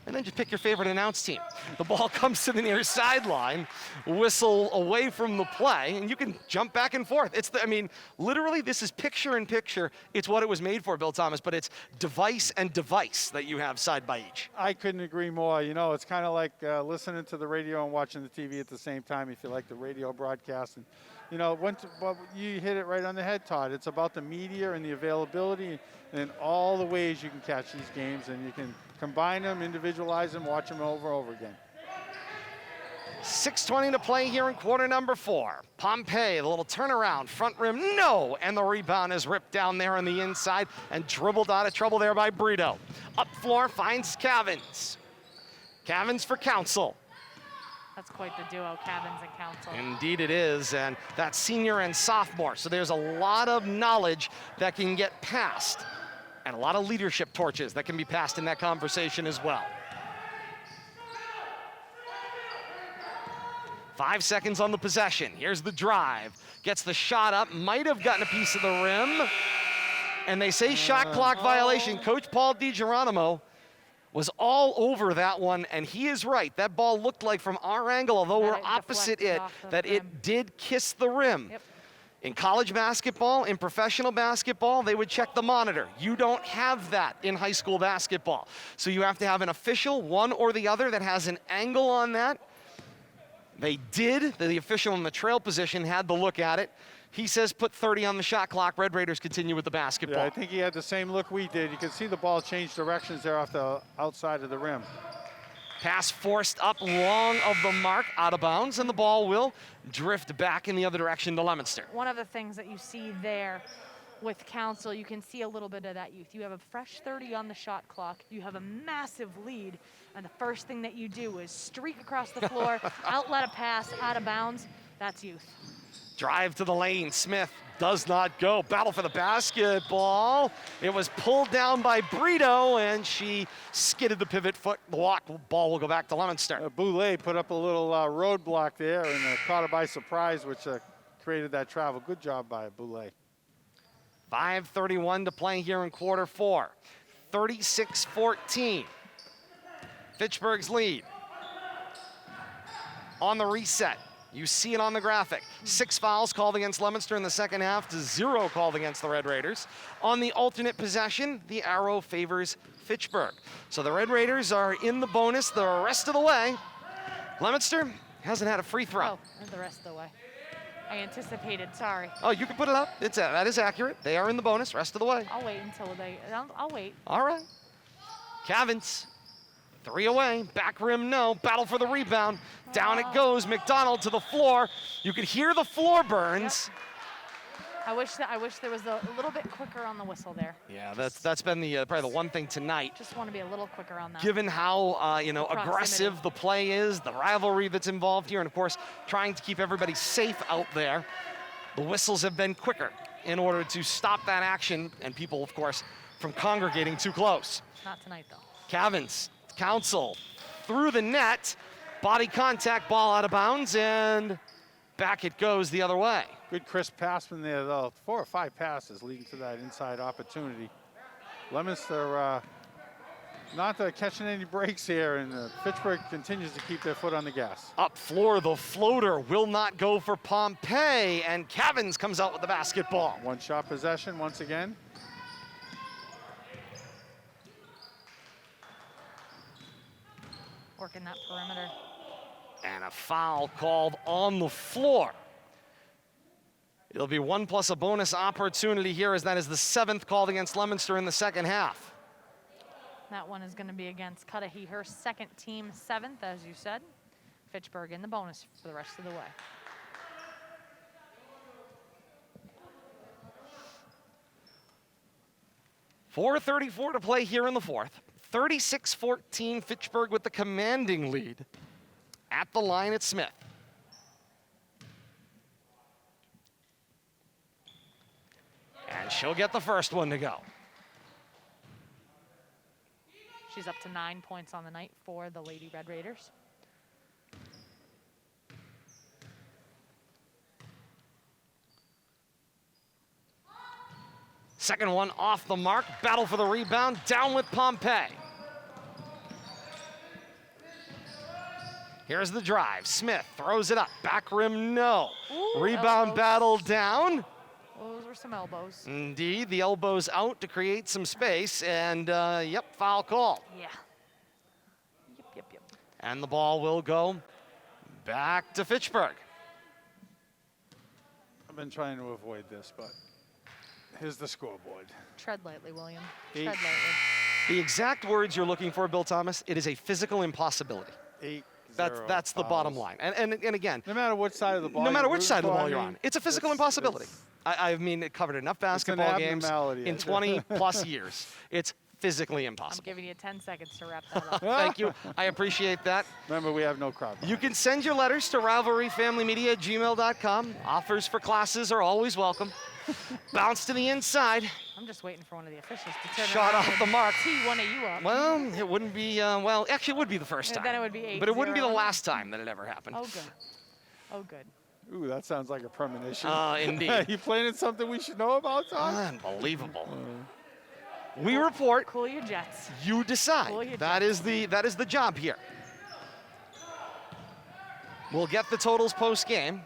and then just pick your favorite announce team. The ball comes to the near sideline, whistle away from the play, and you can jump back and forth. Literally, this is picture in picture. It's what it was made for, Bill Thomas, but it's device and device that you have side by each. I couldn't agree more. You know, it's kind of like listening to the radio and watching the TV at the same time if you like the radio broadcast. And, you know, you hit it right on the head, Todd. It's about the media and the availability and all the ways you can catch these games, and you can combine them, individualize them, watch them over and over again. 6:20 to play here in quarter number 4. Pompey, the little turnaround, front rim, no! And the rebound is ripped down there on the inside and dribbled out of trouble there by Brito. Up floor finds Cavins. Cavins for Council. That's quite the duo, Cavins and Council. Indeed it is, and that's senior and sophomore. So there's a lot of knowledge that can get passed and a lot of leadership torches that can be passed in that conversation as well. 5 seconds on the possession. Here's the drive. Gets the shot up, might have gotten a piece of the rim. And they say shot clock violation. Coach Paul DiGeronimo was all over that one, and he is right. That ball looked like from our angle, although we're opposite it, that it did kiss the rim. Yep. In college basketball, in professional basketball, they would check the monitor. You don't have that in high school basketball. So you have to have an official, one or the other, that has an angle on that. They did. The official in the trail position had the look at it. He says put 30 on the shot clock. Red Raiders continue with the basketball. Yeah, I think he had the same look we did. You can see the ball change directions there off the outside of the rim. Pass forced up long of the mark, out of bounds, and the ball will drift back in the other direction to Leominster. One of the things that you see there with Council, you can see a little bit of that youth. You have a fresh 30 on the shot clock. You have a massive lead, and the first thing that you do is streak across the floor, outlet a pass, out of bounds. That's youth. Drive to the lane. Smith does not go. Battle for the basketball. It was pulled down by Brito, and she skidded the pivot foot. The ball will go back to Leominster. Boulay put up a little roadblock there and caught her by surprise, which created that travel. Good job by Boulay. 5:31 to play here in quarter 4. 36-14. Fitchburg's lead. On the reset. You see it on the graphic. 6 fouls called against Leominster in the second half to 0 called against the Red Raiders. On the alternate possession, the arrow favors Fitchburg. So the Red Raiders are in the bonus the rest of the way. Leominster hasn't had a free throw. Oh, the rest of the way. I anticipated, sorry. Oh, you can put it up. That is accurate. They are in the bonus rest of the way. I'll wait until I'll wait. All right. Cavins, 3 away, back rim, no. Battle for the rebound. Down it goes. McDonald to the floor. You could hear the floor burns. Yep. I wish there was a little bit quicker on the whistle there. Yeah, that's been probably the one thing tonight. Just want to be a little quicker on that. Given how aggressive the play is, the rivalry that's involved here, and of course trying to keep everybody safe out there, the whistles have been quicker in order to stop that action and people, of course, from congregating too close. Not tonight though. Cavins, Council, through the net, body contact, ball out of bounds, and back it goes the other way. Good crisp pass from there, though. 4 or 5 passes leading to that inside opportunity. Leominster not catching any breaks here, and Fitchburg continues to keep their foot on the gas. Up floor, the floater will not go for Pompey, and Cavins comes out with the basketball. One-shot possession once again. Working that perimeter. And a foul called on the floor. It'll be 1 plus a bonus opportunity here, as that is the 7th called against Leominster in the second half. That one is going to be against Cudahy, her second team, 7th, as you said. Fitchburg in the bonus for the rest of the way. .434 to play here in the 4th. 36-14, Fitchburg with the commanding lead. At the line, it's Smith. And she'll get the first one to go. She's up to 9 points on the night for the Lady Red Raiders. Second one off the mark. Battle for the rebound. Down with Pompey. Here's the drive. Smith throws it up. Back rim, no. Ooh, Rebound elbows. battle down. Those were some elbows. Indeed, the elbows out to create some space, and yep, foul call. Yeah. Yep. And the ball will go back to Fitchburg. I've been trying to avoid this, but here's the scoreboard. Tread lightly, William. 8. Tread lightly. The exact words you're looking for, Bill Thomas, it is a physical impossibility. 8. That's the bottom line. And again, No matter which side of the ball. no matter you're which side of the rooting ball for, you're I mean, on, it's a physical impossibility. I mean, it covered enough basketball games abnormality. in 20 plus years. It's physically I'm impossible. giving you 10 seconds to wrap that up. Thank you. I appreciate that. Remember, we have no crowd. You can send your letters to rivalryfamilymedia@gmail.com. Offers for classes are always welcome. Bounce to the inside. I'm just waiting for one of the officials to turn Shot around off the and mark. tee one of you up. Well, it wouldn't be, well, actually it would be the first time. Then it would be 8-0. But it wouldn't be the last time that it ever happened. Oh, good. Oh, good. Ooh, that sounds like a premonition. Indeed. You planning something we should know about, Tom? Unbelievable. We report, Cool your jets. you Cool decide. your That is the job here. We'll get the totals post game.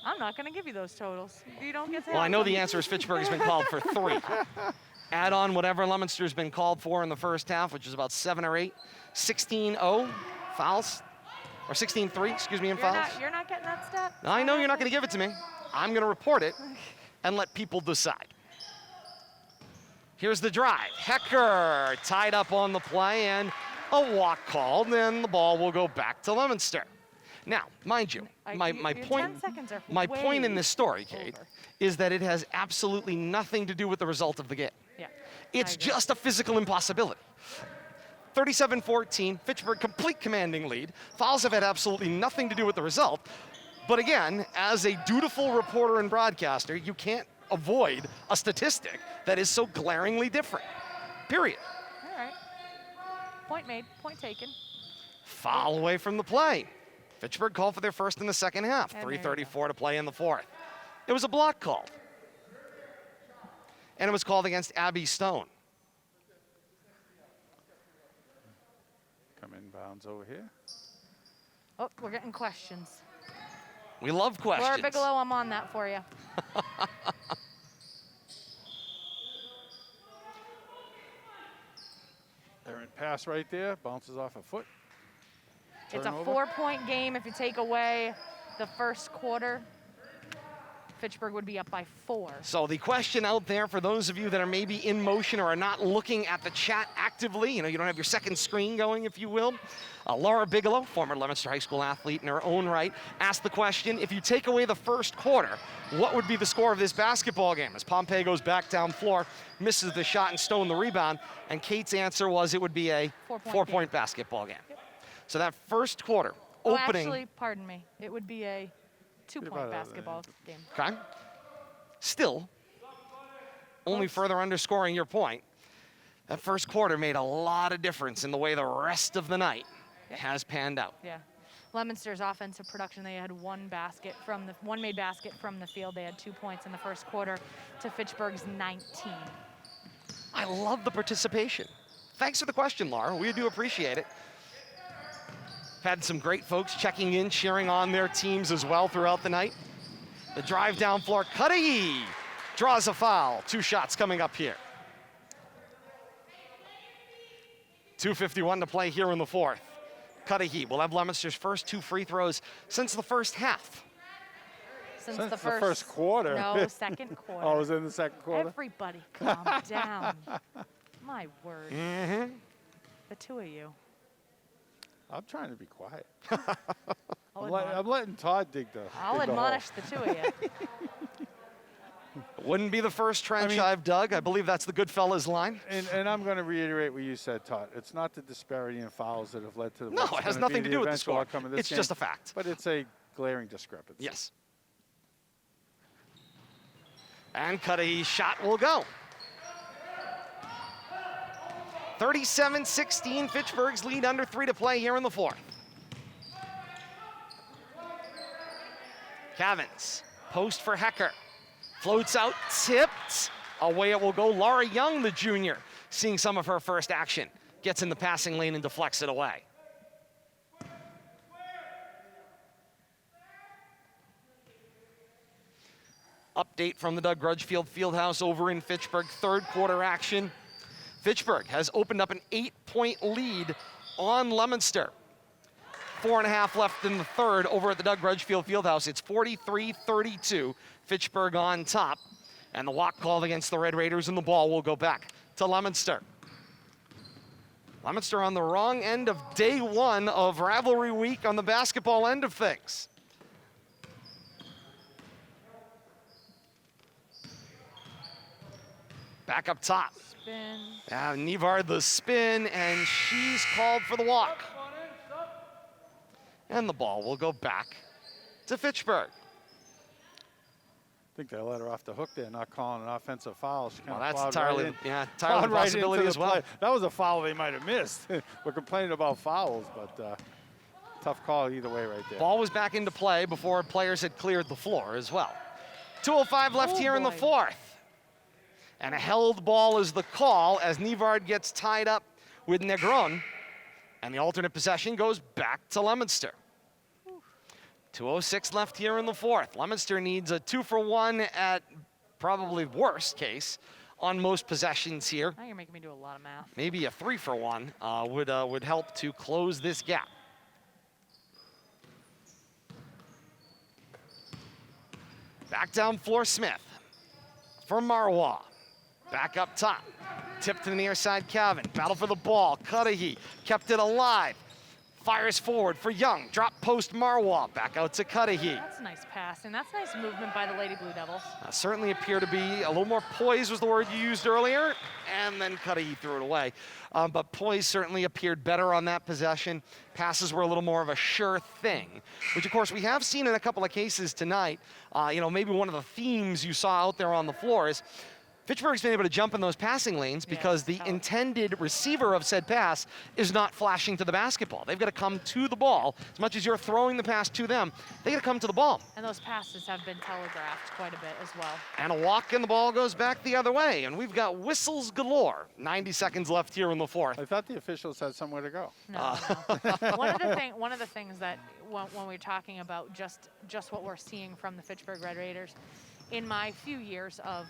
I'm not going to give you those totals. You don't get to Well, I have know them. the answer is Fitchburg has been called for 3. Add on whatever Leominster's been called for in the first half, which is about 7 or 8. 16-0 fouls, or 16-3, excuse me, in fouls. You're not getting that stat? I know you're not going to give it to me. I'm going to report it and let people decide. Here's the drive. Hecker tied up on the play and a walk called, and the ball will go back to Leominster. Now, mind you, my your point 10 seconds are my way point in this story, Kate, over. is that it has absolutely nothing to do with the result of the game. Yeah. It's I agree. just a physical impossibility. 37-14, Fitchburg complete commanding lead. Fouls have had absolutely nothing to do with the result. But again, as a dutiful reporter and broadcaster, you can't avoid a statistic that is so glaringly different. Period. All right. Point made. Point taken. Foul away from the play. Fitchburg called for their first in the second half. And there you go. 3:34 to play in the fourth. It was a block call. And it was called against Abby Stone. Come inbounds over here. Oh, we're getting questions. We love questions. Laura Bigelow, I'm on that for you. Errant pass right there. Bounces off a foot. It's a Turnover. 4-point game. If you take away the first quarter, Fitchburg would be up by 4. So the question out there for those of you that are maybe in motion or are not looking at the chat actively, you don't have your second screen going, if you will. Laura Bigelow, former Leominster High School athlete in her own right, asked the question, if you take away the first quarter, what would be the score of this basketball game? As Pompey goes back down floor, misses the shot and Stone the rebound, and Kate's answer was it would be a 4-point basketball game. Yep. So that first quarter, Oh, opening. actually, pardon me. It would be a 2-point basketball game. Okay. Still, only further underscoring your point, that first quarter made a lot of difference in the way the rest of the night has panned out. Yeah. Leominster's offensive production, they had one made basket from the field. They had 2 points in the first quarter to Fitchburg's 19. I love the participation. Thanks for the question, Laura. We do appreciate it. Had some great folks checking in, cheering on their teams as well throughout the night. The drive down floor, Cudahy draws a foul. 2 shots coming up here. 2:51 to play here in the fourth. Cudahy will have Leominster's first 2 free throws since the first half. Since Since the the first quarter. No, second quarter. Oh, it was in the second quarter? Everybody calm down. My word. Mm-hmm. The 2 of you. I'm trying to be quiet. I'll I'm letting Todd dig the I'll dig the hole. admonish the 2 of you. Wouldn't be the first trench mean- I've dug. I believe that's the Goodfellas line. And I'm going to reiterate what you said, Todd. It's not the disparity in fouls that have led to the No, what's it has gonna be nothing to do with the eventual score. outcome of this It's game, just a fact. But it's a glaring discrepancy. Yes. And Cudahy's shot will go. 37-16, Fitchburg's lead, under 3 to play here in the 4th. Cavins, post for Hecker. Floats out, tipped. Away it will go. Laura Young, the junior, seeing some of her first action. Gets in the passing lane and deflects it away. Update from the Doug Grudgefield Fieldhouse over in Fitchburg, 3rd quarter action. Fitchburg has opened up an 8-point lead on Leominster. 4.5 left in the 3rd over at the Doug Grudgefield Fieldhouse. It's 43-32, Fitchburg on top. And the walk called against the Red Raiders, and the ball will go back to Leominster. Leominster on the wrong end of day 1 of rivalry week on the basketball end of things. Back up top. Spin. Nevard the spin, and she's called for the walk. And the ball will go back to Fitchburg. I think they let her off the hook there, not calling an offensive foul. She Well, kind that's of entirely, right in, entirely a right possibility into as the well. play. That was a foul they might have missed. We're complaining about fouls, but tough call either way right there. Ball was back into play before players had cleared the floor as well. 2:05 left here in the 4th. And a held ball is the call as Nevard gets tied up with Negron. And the alternate possession goes back to Leominster. 2:06 left here in the 4th. Leominster needs a 2-for-1 at probably worst case on most possessions here. Now you're making me do a lot of math. Maybe a 3-for-1 would help to close this gap. Back down floor Smith for Marwa. Back up top. Tip to the near side, Cavan. Battle for the ball. Cudahy kept it alive. Fires forward for Young. Drop post Marwa. Back out to Cudahy. That's a nice pass, and that's nice movement by the Lady Blue Devils. Certainly appear to be a little more poised was the word you used earlier, and then Cudahy threw it away. But poise certainly appeared better on that possession. Passes were a little more of a sure thing, which of course we have seen in a couple of cases tonight. Maybe one of the themes you saw out there on the floor is Fitchburg's been able to jump in those passing lanes because the intended receiver of said pass is not flashing to the basketball. They've got to come to the ball. As much as you're throwing the pass to them, they got to come to the ball. And those passes have been telegraphed quite a bit as well. And a walk and the ball goes back the other way. And we've got whistles galore. 90 seconds left here in the 4th. I thought the officials had somewhere to go. No. One of the things that when we're talking about just what we're seeing from the Fitchburg Red Raiders, in my few years of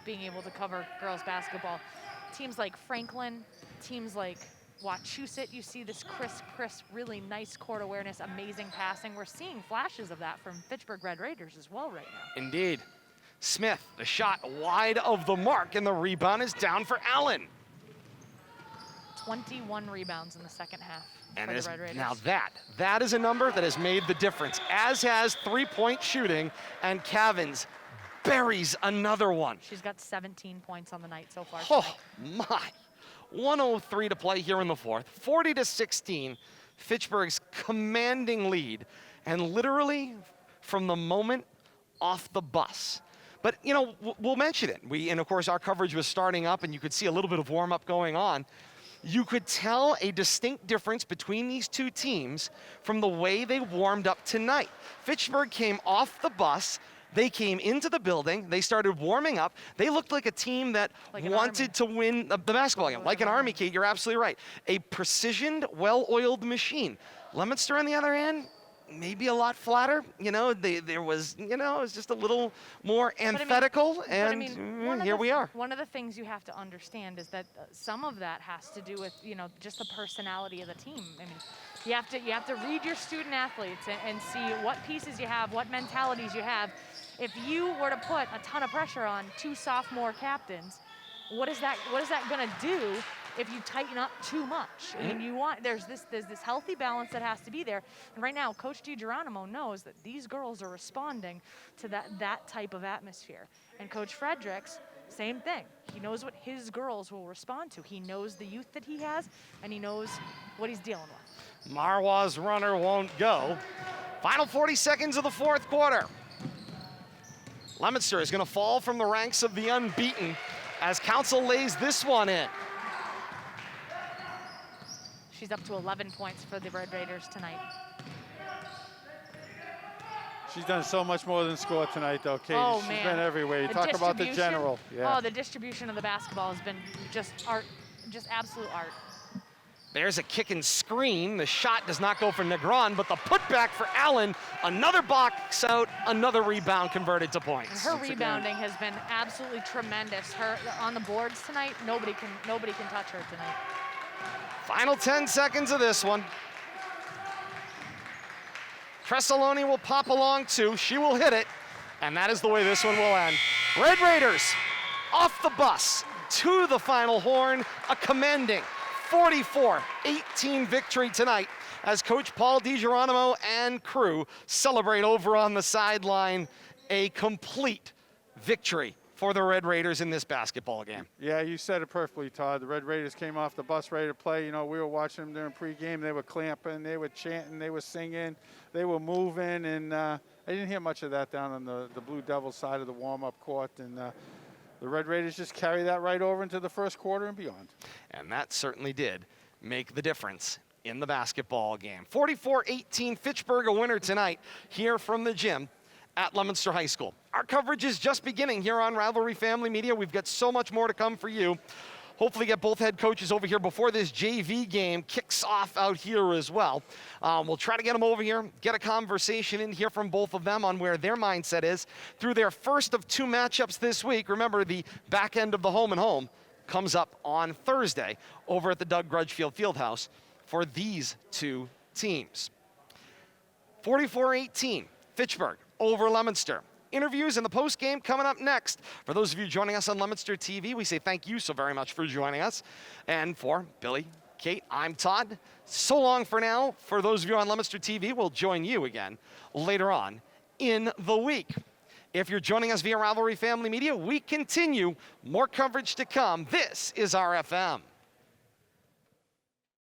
being able to cover girls basketball, teams like Franklin, teams like Wachusett, you see this crisp, really nice court awareness, amazing passing. We're seeing flashes of that from Fitchburg Red Raiders as well right now. Indeed. Smith, the shot wide of the mark, and the rebound is down for Allen. 21 rebounds in the second half And for the Red Raiders. now that is a number that has made the difference, as has three-point shooting, and Cavins buries another one. She's got 17 points on the night so far. Oh my, 1:03 to play here in the 4th, 40-16, Fitchburg's commanding lead, and literally from the moment off the bus. But we'll mention it. And of course our coverage was starting up and you could see a little bit of warm up going on. You could tell a distinct difference between these two teams from the way they warmed up tonight. Fitchburg came off the bus. They came into the building, they started warming up. They looked like a team that wanted to win the basketball game. Like an Army, Kate, you're absolutely right. A precisioned, well-oiled machine. Leominster, on the other hand, maybe a lot flatter. There was, it was just a little more antithetical, here we are. One of the things you have to understand is that some of that has to do with, just the personality of the team. I mean, you have to read your student athletes and see what pieces you have, what mentalities you have. If you were to put a ton of pressure on two sophomore captains, what is that going to do if you tighten up too much? I mean, there's this healthy balance that has to be there. And right now, Coach DiGeronimo knows that these girls are responding to that type of atmosphere. And Coach Fredericks, same thing. He knows what his girls will respond to. He knows the youth that he has, and he knows what he's dealing with. Marwa's runner won't go. Final 40 seconds of the 4th quarter. Leominster is going to fall from the ranks of the unbeaten as Council lays this one in. She's up to 11 points for the Red Raiders tonight. She's done so much more than score tonight, though, Katie. Oh, She's man. been everywhere. You The talk about the distribution- general. Yeah. Oh, the distribution of the basketball has been just art, just absolute art. There's a kick and screen. The shot does not go for Negron, but the putback for Allen. Another box out, another rebound converted to And points. her rebounding has been absolutely tremendous. Her on the boards tonight, nobody can touch her tonight. Final 10 seconds of this one. Tressaloni will pop along too. She will hit it, and that is the way this one will end. Red Raiders off the bus to the final horn, a commanding 44-18 victory tonight as Coach Paul DiGeronimo and crew celebrate over on the sideline a complete victory for the Red Raiders in this basketball game. Yeah, you said it perfectly, Todd. The Red Raiders came off the bus ready to play. You know, we were watching them during pregame. They were clamping, they were chanting, they were singing, they were moving, and I didn't hear much of that down on the Blue Devils side of the warm-up court. And the Red Raiders just carry that right over into the first quarter and beyond. And that certainly did make the difference in the basketball game. 44-18, Fitchburg a winner tonight here from the gym at Leominster High School. Our coverage is just beginning here on Rivalry Family Media. We've got so much more to come for you. Hopefully get both head coaches over here before this JV game kicks off out here as well. We'll try to get them over here, get a conversation in here from both of them on where their mindset is through their first of 2 matchups this week. Remember, the back end of the home and home comes up on Thursday over at the Doug Grudgefield Fieldhouse for these 2 teams. 44-18, Fitchburg over Leominster. Interviews in the post game coming up next. For those of you joining us on Leominster TV, we say thank you so very much for joining us. And for Billy, Kate, I'm Todd. So long for now. For those of you on Leominster TV, we'll join you again later on in the week. If you're joining us via Rivalry Family Media, we continue. More coverage to come. This is RFM.